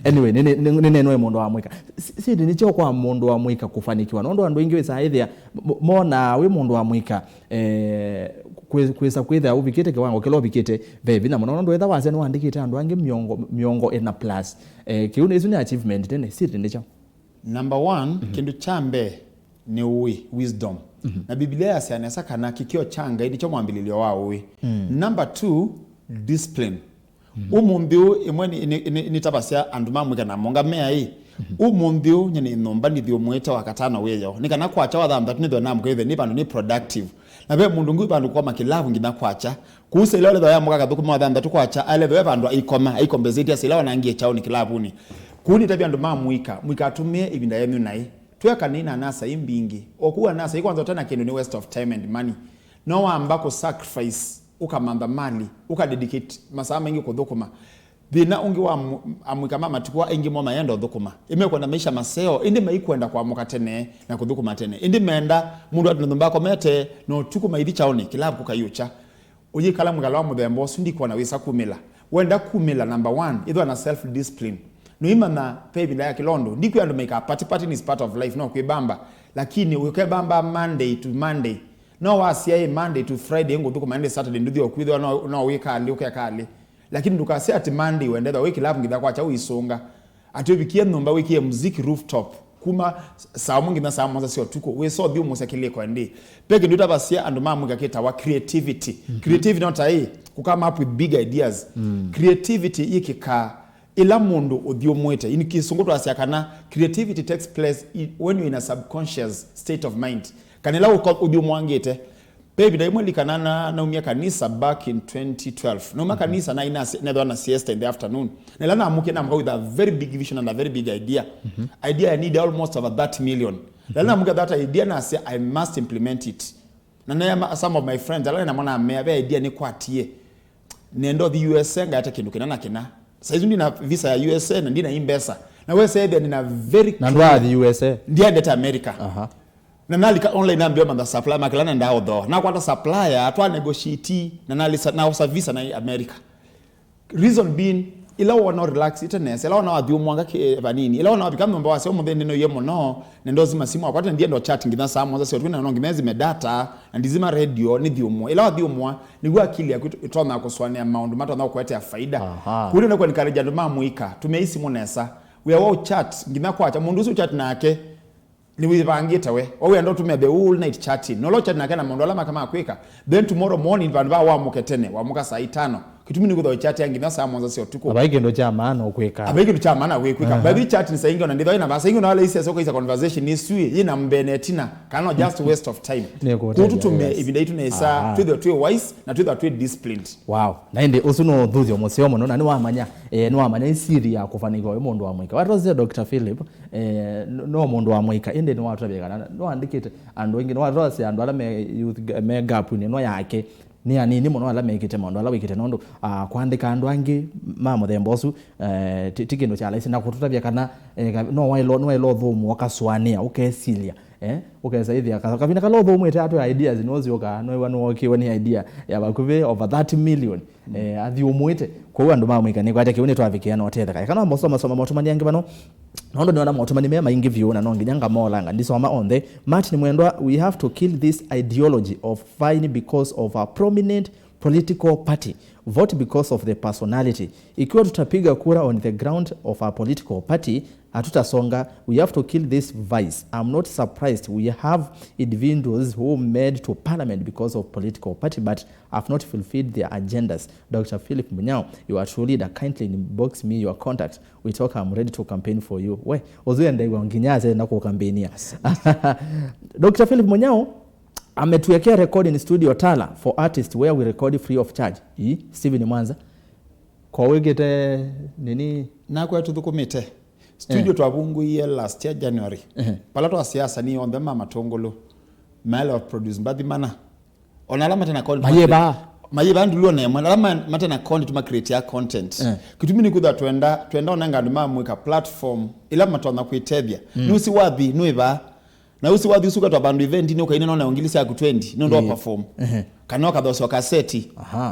anyway nene no mondo wa Amuika siri ni chao kwa mondo wa Amuika kufanikiwa nondo andu ingi wesa ithia mona we mondo wa Amuika kwesa kwitha ubikite kiwango kilo bikite bebi na muno ndo etha wase no andikite andu ange miongo ena plus kiune isu ni achievement tene siri ndicho number 1 kindu chambe ni wisdom na Biblia yasianesa kana kikio changa ndicho mwambililio wao number 2 discipline umumbiu imwe ni tabasia andu Amuika na monga mea umumbiu nyene nomba ni thio mweta wakatana weyo nikana kwacha wathamba tunitho namuka ithe ni bandu ni productive na be mundu ngui bandu kwa makilavu ngina kwacha kuuse ile tho ya muka gathukuma wathamba tukwacha ale tho bandu aikombezeti sila wanangie chao ni kilavuni kuni tabia andu Amuika mwika atumie ibinda yenu nai tweka nina nasa imbingi okuwa nasa ikwanza tena kindu ni waste of time and money no ambako sacrifice ukamamba mali ukadedicate masaa mengi kuthukuma thina ungi wa Amuika mama tukwa ingi moma yendo thukuma imekuwa na maisha maseo indi maikwenda kwa muka tene na kuthukuma tene indi menda mundu atunthumba komete no tukuma ithi chaoni kilabu kukayucha uji kala mugalo wa muthembo sundi kwa na wisa kumila wenda kumila number 1 itho na self discipline no imana pebi la kilondo ndiku andu make a party is part of life no kwibamba lakini ukebamba Monday to Monday no wasia Monday to Friday ngo thukuma Monday Saturday nduthi okwithwa no wika ali ukekali lakini ndukase ati Monday wendetha wiki lavu ngitha kwacha uisunga atubikie nomba wiki ya muziki rooftop kuma saa mungi na saa mwanza sio tuko we so thio musekele kwa ndi peke ndio tabasia andu Amuika kita wa creativity creativity not ai kukama up with big ideas creativity ikika ila mundu uthio mwete ini kisunguto asiakana creativity takes place when you're in a subconscious state of mind kanela uthio mwangite baby daimwe likanana na umia kanisa back in 2012 no makanisa na ina siesta in the afternoon na lana Amuika na with a very big vision and a very big idea idea I need almost over 30 million lana Amuika that idea na say I must implement it na some of my friends alana mwana amea idea ni kwatie nendo the USA ngata kindu kinana kina saizi ndina visa ya USA na ndina imbesa na wewe say that nina very na ndwa the USA ndia data America na nalika online ambio manda supply makilana ndao do na kwata supplier atwa negotiate na nalisa na service na America reason being ila wana relax iteness ila wana wathi umwanga ke vanini ila wana wapika mba wase omo then no yemo no nendo zima simu akwata ndiye ndo chatting ngina saa mwanza sio twina nongi mezi medata ndizima radio ni thiumwa ila wathi umwa nigwa akili ya itona kuswania maundu mato na kwete ya faida kuri na kwa nikareja ndo Amuika tumeisi monesa we are all chat ngina kwacha mundu usu chat nake ni wibangite we owe ndo tumia the whole night chatting no lo chat nake na mundu alama kama akwika then tomorrow morning vandu wa muketene wa muka saa 5 kitumi niko chat yangi na saa mwanza sio tuko abaike ndo cha maana okweka abaike ndo cha maana okweka baby chat ni saingi na nditho ina basa ingi na wale isi soko isa conversation ni sui ina mbenetina kana just waste of time kutu tume ibinda itu nesa to the wise na to the disciplined wow na ndi usuno thuthio museo no na ni wamanya ni wamanya siri ya kufanikiwa we mundu wa Amuika what was the Dr. Philip no mundu wa Amuika ende ni watu abegana no andikite andu ingi no watu andu ala me gap ni no yake ni anini muno ala mekite mondo ala wikite nondo kwandika andu angi muthembosu tikindo cha laisi na kututabia kana no wailo thumu wakaswania ukesilia ukesaidia kabina kalo thumu etatu ideas nozioka no wanu okiwa ni idea ya bakuve over 30 million athi umwite kwa andu Amuika ni kwate kiune twavikia no tetheka kana mbosoma motumani yangi bano nondo ni wana motumani mema ingi viona no nginyanga molanga ndisoma on the Martin Mwendwa we have to kill this ideology of fighting because of a prominent political party vote because of the personality ikiwa tutapiga kura on the ground of a political party hatutasonga we have to kill this vice I'm not surprised we have individuals who made to parliament because of political party but have not fulfilled their agendas Dr. Philip Munyao you are truly the kindly inbox me your contact we talk I'm ready to campaign for you we ozuende nginyaze na ku campaignia Dr. Philip Munyao ametuwekea record in studio Tala for artists where we record free of charge Steven Mwanza kwa wegete nini na kwa tuthukumite studio twabungu ye last year January palato asiasa ni on the Matungulu male of produce but mana onalama tena call mayeba mayibandu lona mwana lama mata na content ma create ya content kitumini kuda twenda onanga andu Amuika platform ila matona kuitethia nusi wathi nuiba na usi wathi usuka to bandu event ni ukaina nona ongilisi ya ku 20 no ndo perform kanoka doso kaseti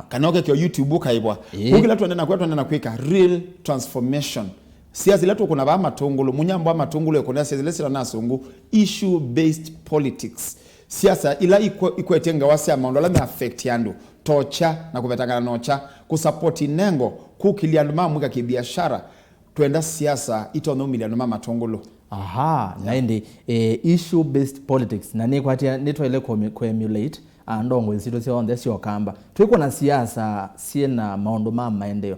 kanoka kyo YouTube kaibwa ukila twenda na kuika real transformation siasa letu kuna ba Matungulu Munyao ba Matungulu kuna siasa lesila na sungu issue based politics siasa ila ikwetenga wasi amaundo la me affect yandu tocha na kuvetangana nocha kusupporti nengo kukilia andu Amuika kibiashara twenda siasa itono milioni Matungulu naindi issue based politics na nikwatia nitwele emulate andongo isito sio on this kamba twiko na siasa siena maondo maendeleo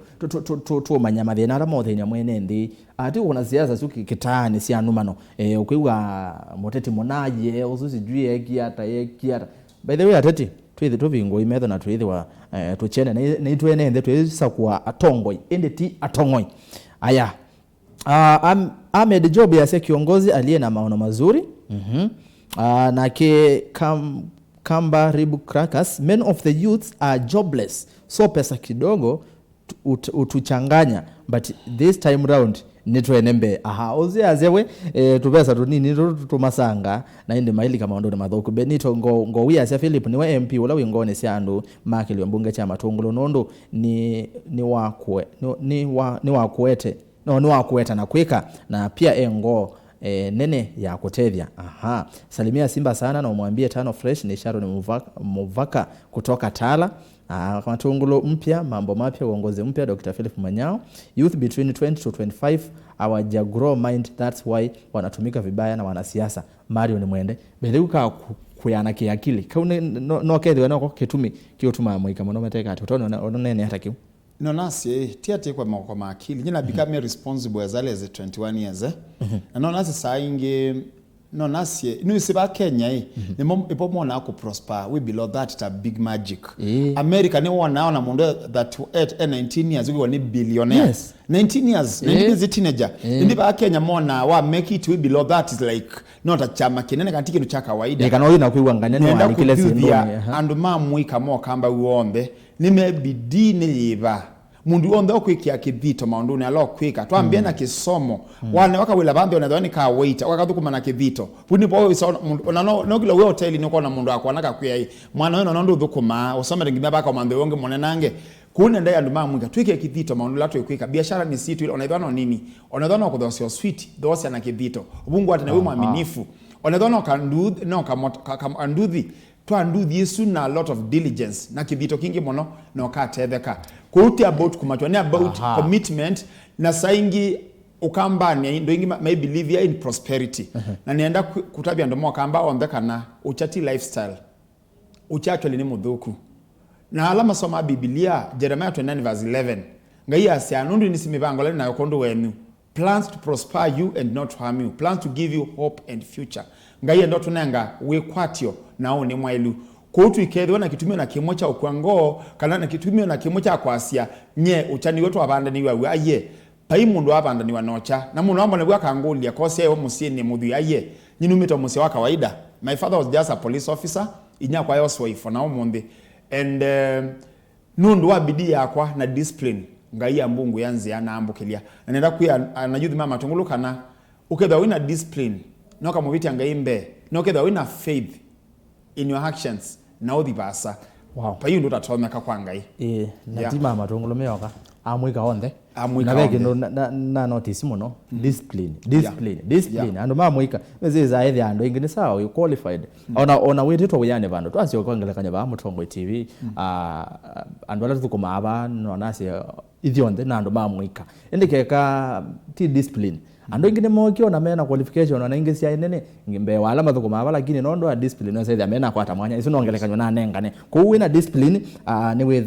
tu manyama thina ra mothe nya mwene ndi ati kuna siasa suki kitani sia numano ukiwa Muteti monaje uzusi jui ekiata by the way ateti twithi tuvingo imetho na twithi wa tuchene na itwene nde twisa kwa atongoi ende ti atongoi aya Ahmed Job ya kiongozi aliye na maono mazuri na ke Kamba Ribu Crackers, many of the youths are jobless, so pesa kidogo utuchanganya, but this time round nitwenembe ozi azewe tupesa tunini tumasanga na indi maili kama ndo mathoku benito ngo wia sia Philip niwe MP ula wingone siandu makili mbunge cha Matungulu nondo ni wakueta na kwika na pia engo nene ya kutethia. Salimia Simba sana na umwambie tano fresh ni Sharon Muvaka kutoka Tala. Matungulu mpya, mambo mapya, uongozi mpya Dr. Philip Munyao. Youth between 20 to 25 hawaja grow mind, that's why wanatumika vibaya na wanasiasa. Mario ni mwende beleuka kuyana kiakili kaune no kedwe no kitumi kiotuma Amuika mono meteka atotono nene hata kiu nonasi tiate kwa makili nyina become responsible as early as 21 years na nonasi sainge nonasi nusiba Kenya ipo mona ku prosper we below that it's a big magic America ni wona mundu that at 19 years we were billionaire 19 years 19 years teenager ndiba Kenya mona wa make it we below that is like not a chama kinene kanti kintu cha kawaida kana na kuiwanganya ni wali kile sindo andu Amuika mo kamba uombe nimebidi niyiva mundu onde okwikia kithito maunduni alo kwika twambia na kisomo wane wakawila bambe onadhani ka wait wakadhukuma na kithito puni po no kila we hotel ni kona mundu akwa naka kwia mwana weno nondo dhukuma usome ngimya baka mambe wonge monenange kuna ndaya andu Amuika twike kithito maundu latu kwika biashara ni situ ile onadhana nini onadhana ko thosio sweet thosio na kithito ubungu ati na we mwaminifu onadhana kandu no kamanduthi twanduthi yesu na a lot of diligence na kithito kingi mono no katetheka kuti about kumachwa about commitment na saingi ukambani ndo ingi may believe in prosperity na nienda kutabia ndo mwakamba ondekana uchati lifestyle uchacho lini mudhuku na alama soma Biblia Jeremiah 29:11 ngai asia nundu nisimibango na yokondo wenu plans to prosper you and not to harm you, plans to give you hope and future ngai ndo tunenga we kwatio nao ni mwailu kutu ikedwa na kitumio na kimocha okwango kana na kitumio na kimocha kwasia nye uchani wetu abanda ni wawe aye pai mundu abanda ni wanocha na mundu ambone bwa kangulia kose yo musieni mudhi aye nyinu mito musi wa kawaida. My father was just a police officer inya kwa yo wife na omonde and nundu wa bidii yakwa na discipline ngai ya mbungu yanzi anaambukilia na nenda kuya anayuthi mama Matungulu kana ukedwa wina discipline noka mubiti angaimbe nokedwa wina faith in your actions na udibasa pa hiyo ndo tatomeka kwa ngai natima Matungulu meoka Amuika onde Amuika na beke na notice muno discipline ando Amuika wezeza ethi ando ingine sawa you qualified ona wetito uyane vandu twasio kwangelekanya ba Mutongo TV ando ala tukoma aba nonasi ithionde na ando Amuika endekeka ti discipline ando ingine mokio na mena qualification na ingesi ya nene ngimbe wala mathukuma aba lakini nondo a discipline no ya mena kwata mwanya iso nongelekanywa na nengane ko wina discipline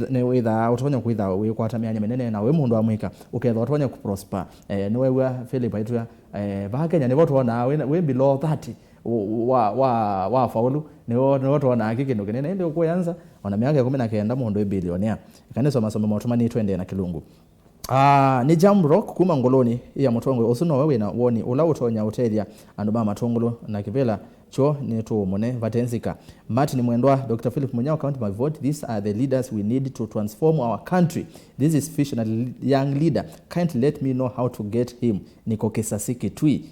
ni witha utonya kuitha we kwata myanya menene na we mundu Amuika uketha utonya ku prosper ni we Philip aitu ba Kenya ni voto na we below 30 wa faulu ni voto na kikindu kinene ndio kuanza ona miaka 19 mundu billionaire kanisa masomo matumani twende na kilungu ni Jamrock kuma ngoloni ya Mutongo osuno wewe na woni ula utonya utethia andu Matungulu na kivela cho neto mone vatensika Martin Mwendwa Dr. Philip Munyao count my vote. These are the leaders we need to transform our country. This is visionary young leader. Can't let me know how to get him. Niko Kesasiki tui.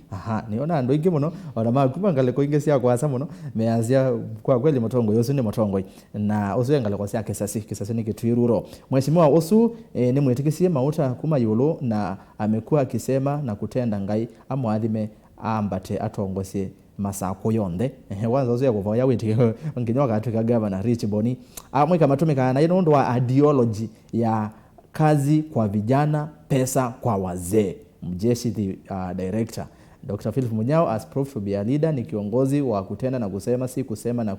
Niona ndo ingi muno ona makuma ngale ko ingi sia kwa samuno meanzia kwa kweli Motongo yosu ni Motongo na osu ngale kwa sia Kesasiki ni kitwiruro. Mheshimiwa Osu ni mwetikisie mauta kuma yolo na amekuwa akisema na kutenda ngai amwadhime ambate atongosie masako yonde wanza uzo yakuvaya witi nginyoka atwika governor Rich Boni Amuika matumika na ino ndo wa ideology ya kazi kwa vijana pesa kwa wazee Mjeshi the director Dr. Philip Munyao as proved to be a leader ni kiongozi wa kutenda na kusema si kusema na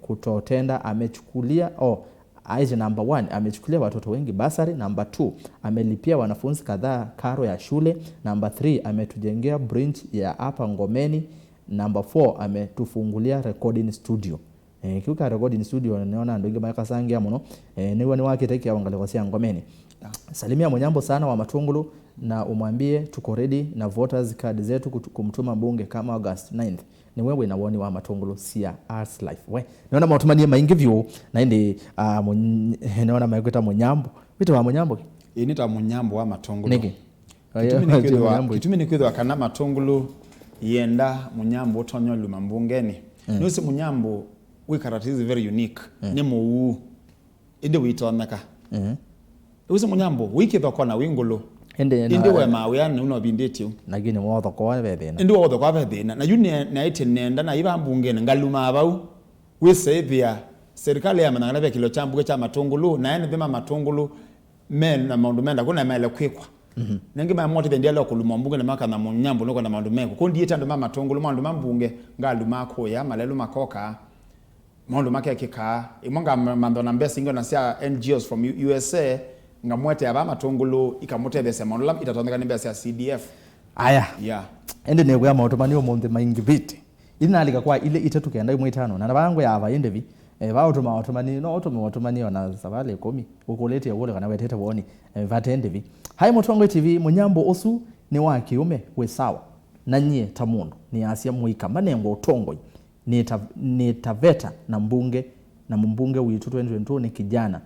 kutotenda amechukulia Aije number 1 amechukulia watoto wengi basari. Number 2 amelipia wanafunzi kadhaa karo ya shule. Number 3 ametujengea branch ya hapa Ngomeni. Number 4 ametufungulia recording studio. Kiuka recording studio naona ndio ingema kasangia muno. Niwe ni wake teki awangale kwa Ngomeni. Salimia Munyambo sana wa Matungulu na umwambie tuko ready na voters card zetu kumtuma mbunge kama August 9th. Ni wewe na woni wa Matungulu sia arts life we naona matumanie maingi vyo na indi naona maikuta Munyambo vitu wa Munyambo inita Munyambo wa Matungulu niki kitumi nikwithwa kana Matungulu yenda Munyambo tonyo luma mbungeni nusi Munyambo we character is very unique ni mu inde witoneka usi Munyambo wikithwa kwa na wingulu indi we mawiyana uno bindetio nagini wotho kwa bethena indi wotho kwa bethena na yuni na itinenda na iba mbungeni ngaluma abau we sevia serikali ya manangana bya kilo chambuge cha Matungulu na ene bima Matungulu men na maundu menda kuna mele kwikwa nangi ma moto the ndialo kuluma mbunge na maka na Munyambo noko na maundu meko kundi yeta ndo Matungulu maundu mbunge ngaluma ko ya malelu makoka maundu make kika imonga mando na mbesi ngo na sia NGOs from USA ngamwete aba Matungulu ikamutethese maundu itatondeka nimbe sia CDF aya ende ne kwa maotomani omonde maingi biti inalika kwa ile itatu kenda imwe 5 na bangu yava endevi bautuma otomani no otomani ona sabale 10 ukulete wole kana wetete woni vatendevi hai Motongo TV Munyambo Osu ni wa kiume we sawa na nyie tamuno ni asia muika manengo utongo ni taveta na mbunge witu 2022 ni kijana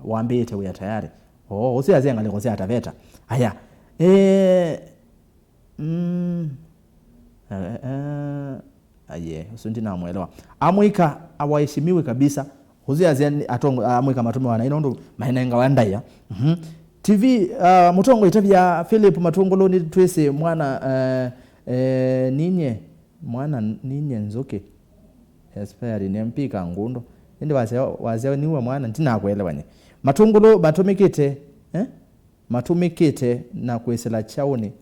waambie we tayari osi azenga leko sia taveta haya usundi na mwelewa Amuika awaheshimiwe kabisa huzi aziani atongo Amuika matume wana inondo mahenenga wandaya TV Motongo itavya Philip Matungulu ni twese mwana ninye nzoke esperi ni mpika ngundo ndi wazeo niwe mwana ntina kuelewanye Matungulu matumikite na kuesela chauni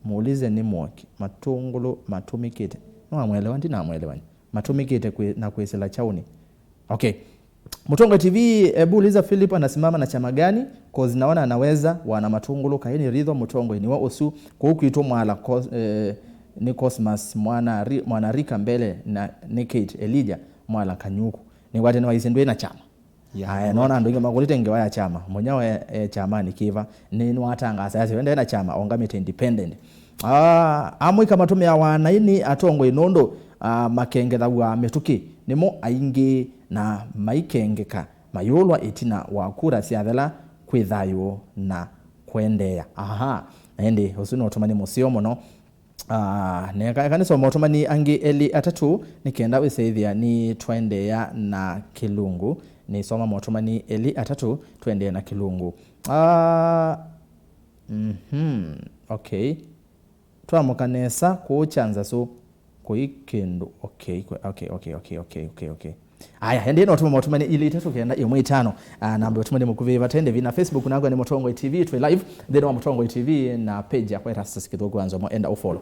muulize ni mwoki Matungulu matumikite mwelewa ntina mwelewanye matumikite na kuesela chauni okay Motongo TV uliza Philip anasimama na chama gani cause naona anaweza wana Matungulu kaini ridho Motongo ni wa Osu kwa huku ito mwala ni Cosmas mwana rika mbele na Nikate Elijah mwala Kanyuku ni wate ni waisendwe na chama haya naona ndo ingemagolite ngewa ya chama Munyao chama ni kiva ni nwatanga sasa wende na chama ongamite independent Amuika matume ya wana ini atongo inondo makengeza wa metuki nimo aingi na maikengeka mayolwa etina wakura siathela kwithayo na kwendea ende usuni otomani musio mono neka kanisa otomani angi eli atatu nikenda weseithia ni twendea na kilungu ni soma motomani eli atatu twendea na kilungu okay twamukanesa kuchanza so kuikendo okay aya ndi no tumotumani ili itatu kenda imwe 5 namba tumani mukuviva tende vina Facebook nango ni Motongo TV tu live then wa Motongo TV na page ya kwa rasa kidogo anzo mo enda ufollow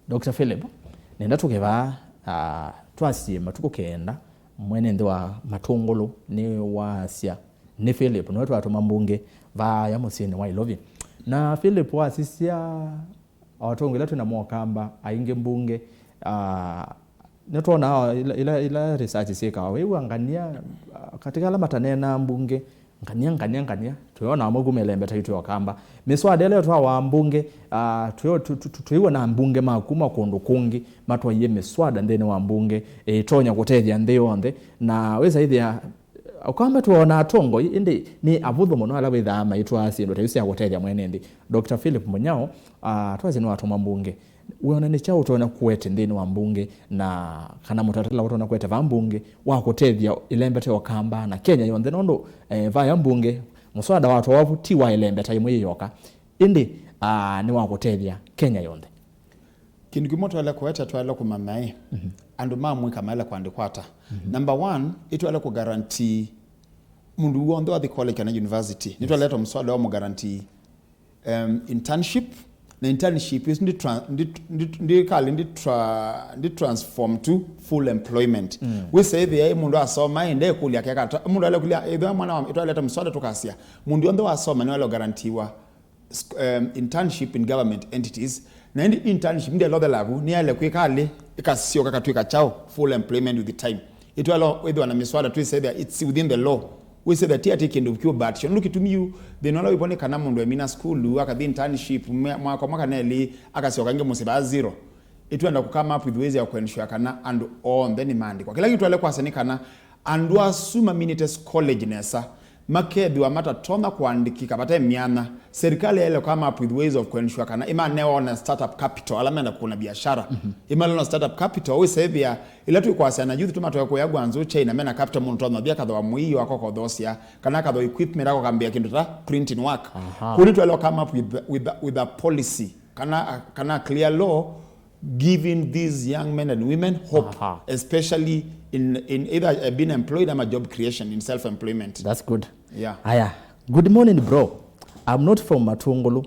Dr. Philip nenda tukeva twasi matuko kenda mwene ndo wa Matungulu ni wasia ni Philip no watu mbunge va ya musini wa ilovi na Philip wasisia awatongela tuna mwakamba ainge mbunge netona ila research sika wewe angania katika la matanena mbunge nkania tuona amugumelembe taitu wakamba miswada leo twa wambunge tuiwe na mbunge makuma kundu kungi matwa ye miswada ndene wambunge tonya kutethia nthi yonthe na weza ithia ukamba tuona atongo indi ni avutho muno ala witha maitwa asindo tayusi ya kutethia mwene ndi Dr. Philip Munyao twazi no atoma mbunge uona ni chao tuona kuete ndini wa mbunge na kana mutatala utona kuete va mbunge wa kutethia ilembete wakamba na Kenya yonthe nondo va mbunge muswada watu wavutiwa ilembete imwe yoka indi ni wa kutethia Kenya yonthe kindu kimoto ala kueta twala kumamai andu Amuika maela kuandikwata number 1 itwala ku guarantee mundu wonthe wa the college kana university nitwala muswada wa mu guarantee internship na internship is ndi transform to full employment we say the mundu asoma ende kulia kaka mundu ale kulia edha mwana wa itwala muswada tukasia mundu wonthe asoma ni wale guaranteewa internship in government entities na ndi internship ndi alothe lagu ni ale kwikale ikasio kaka twika chao full employment with the time itwala edwa na miswada tu say that it's within the law we say that tia kendo kyo but you look to me they no allow ibone kana mundu emina school aka internship mwaka neli akasioka nge musiba zero itwenda ku come up with ways ya kuensure kana and on then demand kwa kila kitu ale kwasani kana andu asuma minutes college nesa makedi wa mata toma kuandikika bata miana serikali ile come up with ways of kuensure kana ima neona startup capital alamenda kuna biashara ima lona startup capital we say bia ila tu kwasana youth tuma to yako anzo China mena capital muntu na bia kadwa muiyo wako kodosia kana kadwa equipment yako kambia kindu ta printing work kuli tu ile come up with a policy kana clear law giving these young men and women hope especially in either being employed or job creation in self-employment. That's good. Yeah. Aya. Good morning, bro. I'm not from Matungulu,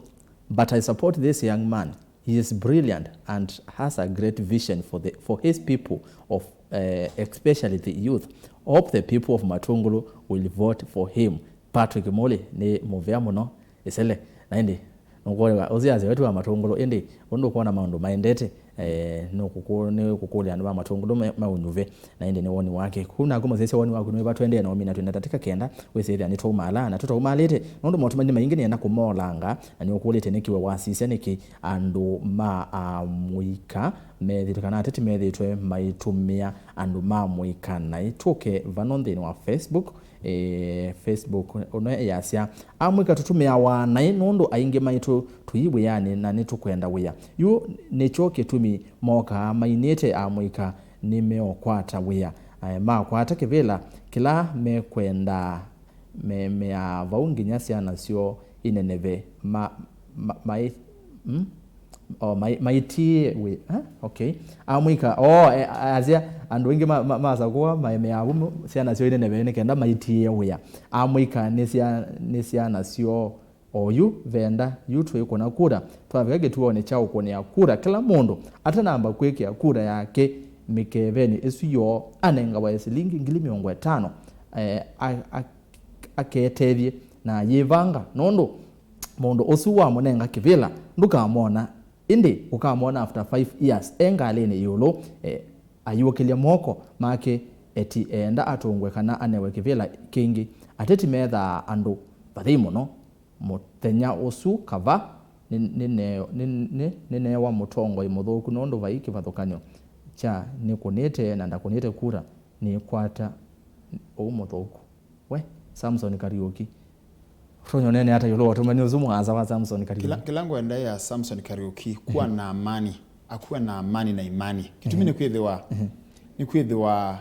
but I support this young man. He is brilliant and has a great vision for his people of especially the youth. Hope the people of Matungulu will vote for him. Patrick Moli ni muvea muno isele na indi ngolewa oziaze wetu wa Matungulu indi ondo kuona maundu maendete no kukuli anu ba Matungulu maunyuve na indi ni woni wake kuna kuma zese woni wako no batwende na omina twenda tatika kenda wese ithia ni tomala na tutomalete nondo motumani maingi yenda kumolanga ani okulete nikiwe wasisi niki andu Amuika methitokana ateti methitwe maitumia andu Amuika na ituke vanonde ni wa Facebook Facebook ono yasia Amuika tutumia wana nondo ainge maitu tuibwe yani na nitukwenda wia yu necho ketumi moka mainete Amuika nimeokwata wia makwata kivela kila mekwenda mea vaungi nyasia nasio ineneve maiti we okay Amuika azia andu wingi maza kwa maemea umu siana sio ineneve nekenda maiti wia Amuika nesia nasio oyu venda yutu yuko na kura twavigage tuone chao kuonea kura kila mundu ata namba kwekea kura yake mikeveni esiyo anenga wa silingi 50,000 aketethie na yivanga nondo mundu osuwa monenga kivila ndukamona indi ukamona after 5 years engalene yulo ayukilia moko make eti enda atongwe kana anewe kivila kingi ateti metha andu bathimo no mutenya osu kava nene wa mutongo imuthuku nondo vaiki vathukanyo cha nikunite na ndakunite kura ni kwata umuthuku we Samson Kariuki ronyo nene hata yulo watu mani uzumu aza wa Samson Kariuki kilango enda ya Samson Kariuki kuwa na amani akuwa na amani na imani kitu mimi ni kwithiwa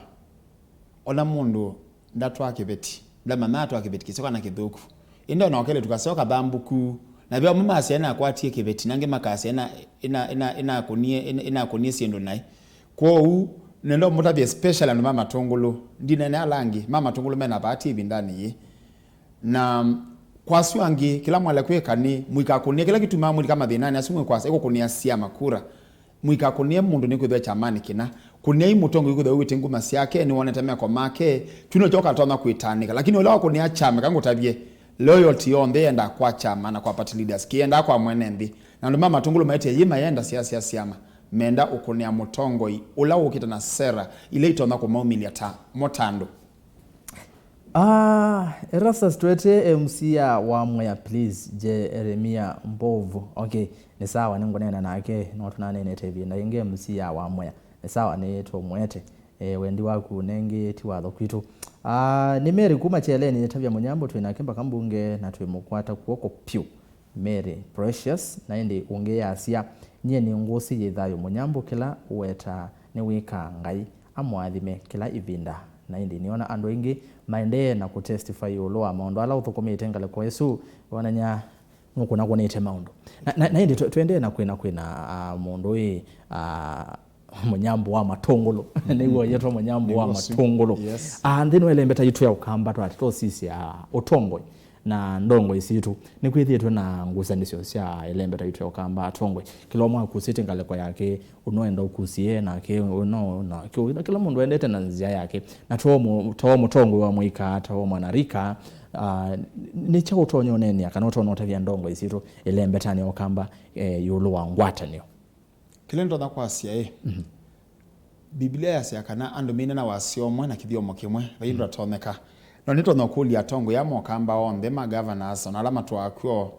ona mundu ndatwa kibeti ndama natwa kibeti kisoka na kithuku indo na okele tukasoka bambuku na bia mama asiana akwatie kibeti nange makasiana ina kunie siendo nai kwa u nendo mutabia special and mama Matungulu ndine alangi mama Matungulu mena bati bindani ye na kwa suangi kila mwala kweka ni muika kunie kila kitu mama kama dhinani asumwe kwa eko kunia sia makura muika kunie mundu ni kwithwa chamani kina kunia imutongo yuko dawe tengu masiake ni wanatemea kwa make tuno choka tona kuitanika lakini wala kunia chama kangu tabie loyalty on there enda kwa chama na kwa party leaders kienda kwa mwenendi na ndo mama Matungulu maite yima yenda siasa siama menda ukunia mutongo ula ukita na sera ile itona kwa maumili ata motando Erasa strete MC wa Mwea please Jeremia Mbovu. Okay, ni sawa ningonena nake no tunanene TV na inge MC wa Mwea. Ni sawa ni to mwete. Wendi waku nenge tiwatho kwitu. Ni Mary kuma cheleni nitavya Munyambo twinakemba kambunge na twimukwata kuoko pyu. Mary Precious na indi unge yasia nye ni ngosi yithayo Munyambo kila weta ni wika ngai amwathime kila ivinda na indi niona ando ingi maende na kutestify ulo amaondo ala uthukomete ngale kwa Yesu wananya nuko na kuonete maondo na indi twende na kwina mondo Munyambo wa Matungulu niwo yeto Munyambo wa Matungulu ndino elembeta yitu ya ukamba twati to sisi otongwe na ndongo isitu nikwithitwe na ngusanisyo cia elembeta yitu ya ukamba atongwe kila mwa kusite ngale kwa yake unoenda ukusie na ke uno na kila mundu endete na nzia yake na to mutongwe wa Muika to mwanarika ni cha utonyo neni akanoto nota vya ndongo isitu elembeta ni ukamba yulu wa ngwata niyo kilendo na kwasia Biblia yasia kana andu mine na wasiomwe na kithiomo kimwe vaindra toneka no nito no kuli atongo ya mokamba onde ma governors na alama twakyo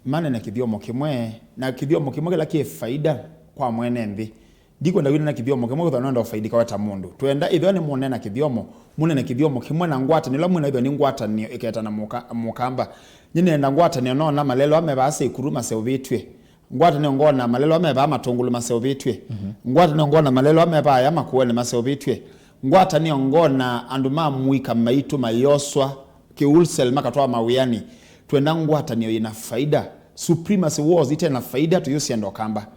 manene kithiomo kimwe na kithiomo kimwe kila ki faida kwa mwene nthi ndiko ndawina na kithiomo kimwe kwa ndo faida kwa wata mundu twenda itho ni munene na kithiomo munene kithiomo kimwe na ngwata ni lamwe na itho ni ngwata ni iketa na mukamba nyine na ngwata ni no na malelo amebase ikuruma se ubitwe ngwata ni ngona malelo ameba Matungulu maseobitwe ngwata ni ngona malelo ameba ya makuene maseobitwe ngwata ni ngona anduma Muika maitu mayoswa ke ulsel makatoa mawiani twenda ngwata ni ina faida supremacy wars ite na faida tuyusi ndo kamba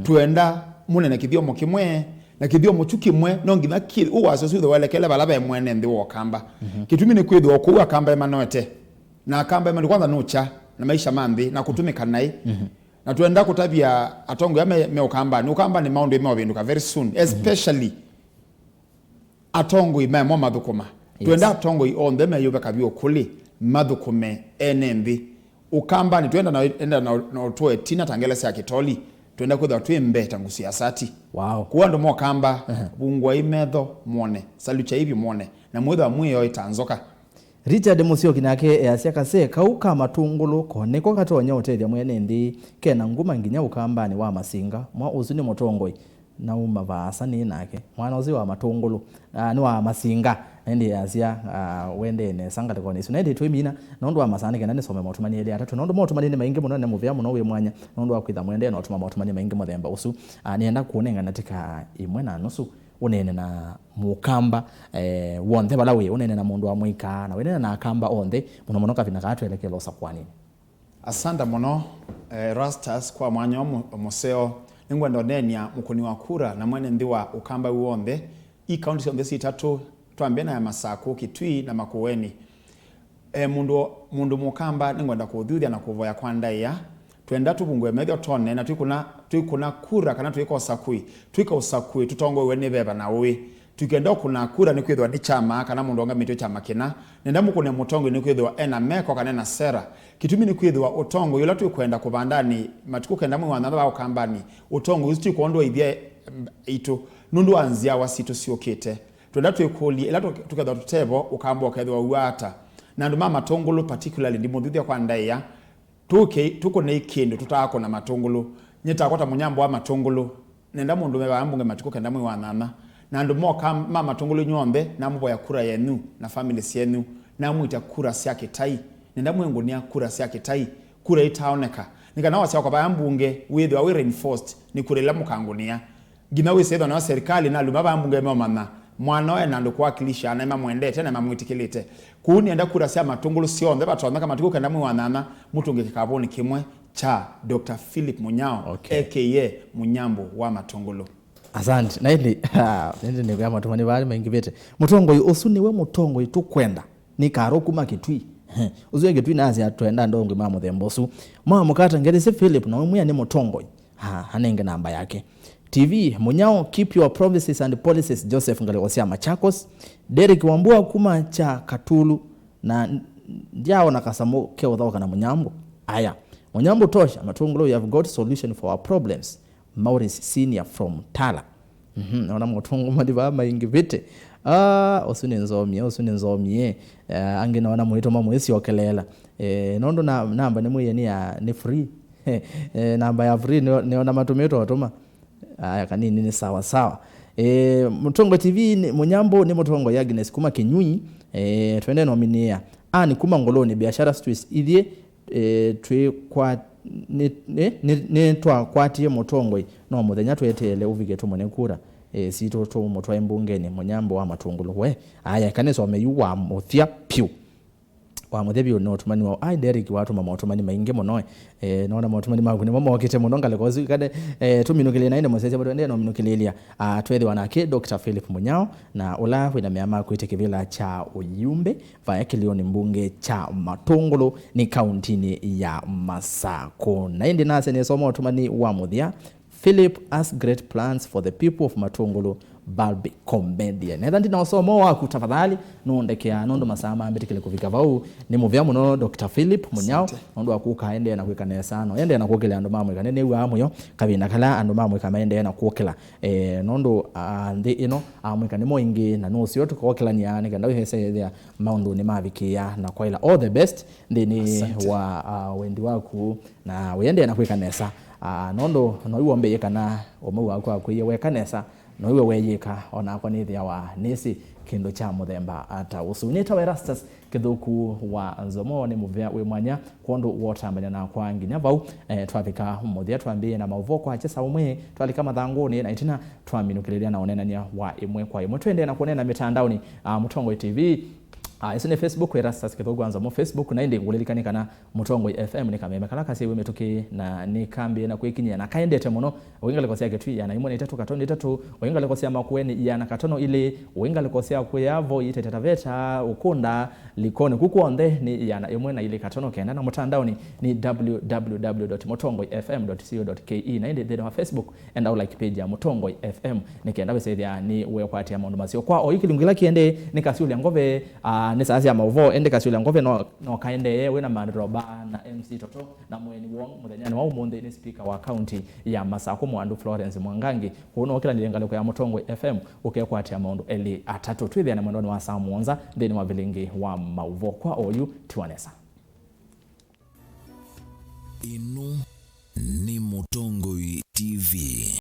twenda munene kithiomo kimwe na kithiomo chukimwe no ngina kill uwaso su the welekele balaba mwene ndi wo kamba kitumi ni kwithu okuwa kamba emanoete na kamba emani kwanza nucha na maisha mambi na kutumika nai na tuenda kutavia atongo ya meukamba ni maundu imewavinduka very soon especially atongo ime mo madhukuma tuenda atongo ionde meyobe kabio kuli madhukume enembi ukamba ni tuenda na utoe tina tangelese ya kitoli tuenda kwetha tuimbe tangu siasati kuwa ndo mo kamba bungwa imedho mwone salucha hivi mwone na mwetho wa mwiyo itanzoka Richard Musioki nake yasiaka se kauka Matungulu koneko katonya utethya mwene ndi kena nguma nginya ukamba ni wa masinga mwa uzuni motongoi na umavasa ni nake mwana uzi wa Matungulu ni wa masinga ndi yasia wende ne sangate koni so ndi twimina nondo wa masane kena ne some motumani ile atatu nondo motumani ne mainge muno ne muvya muno we mwanya nondo wa kwitha mwende no tuma motumani mainge muthemba usu nienda kuonenga natika imwe na nusu unene na mukamba wonde balawe unene na mundu wa Muika na wenene na akamba onde muno muno kavina katwelekela osakwani asanda muno rastas kwa mwanya museo ningwenda nenia mukuni wa kura na mwene ndi wa ukamba wonde I county on the tatu twambena ya Masako Kitui na Makueni mundu mukamba ningwenda kuthuthia na kuvoya kwa ndaiya twenda tubungwe medho tone na twikuna kura kana twiko usakui tutongo wene beba na we tukenda kuna kura ni kwithwa ni chama kana mundu onga mitwe chama kina nenda mukune mutongo ni kwithwa ena meko kana na sera kitumi ni kwithwa utongo yula twikwenda kubandani matuku kenda mwe wanatha ba kambani utongo usti kuondwa ithie itu nundu anzia wasitu siokete twenda twikuli ila tukenda tutebo ukamba kwithwa uata na nduma Matungulu particularly ndi muthuthia kwa ndaiya tuko na ikindu tutako na Matungulu nyeta kwata Munyambo wa Matungulu nenda mundu meba ambunge matuko kenda mwe wanana na ndo moka Matungulu nyombe na mbo ya kura yenu na family yenu na muita kura sia kitai nenda mwengu ni kura sia kitai kura itaoneka nikana wasa kwa ambunge with we reinforced ni kurela mukangunia gina we sedo na serikali na lumaba ambunge memana mwana we nando kwakilisha na mwendete na mamwitikilite kuni enda kura sia Matungulu sionde batonda kama tuko kenda mwe wanana mutunge kikaboni kimwe cha Dr. Philip Munyao aka Munyambo wa Matungulu. Asante na ili nende ne ya matumani bali mengivete mutongo osuni we mutongo itukwenda ni karo kuma Kitui uzuye Kitui nazi atwenda ndongo mama thembosu mama mukata ngerese Philip na mwe ni mutongo hanenge namba yake TV Munyao keep your promises and policies Joseph Ngaleosia Machakos Derek Wambua kuma cha Katulu na ndiao na kasamo keo dhawaka na Munyambo aya Munyambo tosha Matungulu you have got solution for our problems Maurice Senior from Tala Ona mutongo madiba maingi vite osune nzomie ange naona muhito mwesi okelela nondo namba nemuye ni free namba ya free neona matumeto otoma aya kanini ni sawa Mutongo TV Munyambo ni mutongo ya Agnes kuma Kinyunyi twende nominia ani kuma ngoloni biashara streets idie twe kwa ne twa kwatie mutongo no muthenya twetele uvige tumone kura sito to mutwa embungeni Munyambo wa Matungulu we aya kanisa wameyuwa muthia piu wa muthebio no tumani wa ai Derek watu mama tumani mainge muno naona mutumani magune mama wakite muno ngale kozi kade tuminukile naende musese bado ndeno minukilelia twethe wanake Dr. Philip Munyao na ola wina meama kwite kivila cha Uyumbe vaya kilioni mbunge cha Matungulu ni kauntini ya Masako naende nase ni somo tumani wa muthia Philip has great plans for the people of Matungulu Balbi comedian. Netha ndina osomo waku tafadhali nondekea nondo masama ambetikile kufika vau ni muvya muno Dr. Philip Munyao nondo akuka ende na kwika nesano ende na kuokela ando mamwe kanene wa amuyo kabina kala ando mamwe kama ende na kuokela nondo ndi ino amwe kanemo ingi na no sio tukuokela ni yani kanda hese ya maundu ni mavikia na kwaila all the best ndini wa wendi waku na wende na kwika nesa nondo no Uyumbe yekana omu wako akwiye wekanesa no iwe weyika ona kwa nithia wa nisi kindo cha muthemba ata usunita wa Erastus kithuku wa nzomo ni muvya we mwanya kondo wotambanya na kwa nginya vau twavika muthia twambie na mauvoko achesa umwe twalika mathanguni na itina twaminukiriria na onenania wa imwe kwa imwe twende na kuonena mitandaoni Mutongo TV isine Facebook Erastus kithuku anza mo Facebook na indi ngulirikani kana Mutongo FM ni kameme kala kasi we metoke na ni kambi na kwikinya na kaendete muno wengale kosia ketu ya na imwe 3 katono 3 wengale kosia makueni ya na katono ile wengale kosia kuyavo itetetaveta ukunda likone kukuonde ni ya na imwe na ile katono kenda na mutandaoni ni www.mutongofm.co.ke na indi the Facebook and our like page ya Mutongo FM nikenda besethia ni we kwati ya maundu masio kwa oikilungila kiende nikasiuli ngove nesasi ya mauvo ende kasula ngove no kaende we na mandroba na MC Toto na mweni wong muthenya wa umunde ni speaker wa county ya Masako Mwandu Florence Mwangangi kuno kila nilengalo ya Mutongo FM ukekwatia ya maundu eli atatu twithia na mwendoni wa saa muonza ndeni wa vilingi wa mauvo kwa oyu tiwanesa inu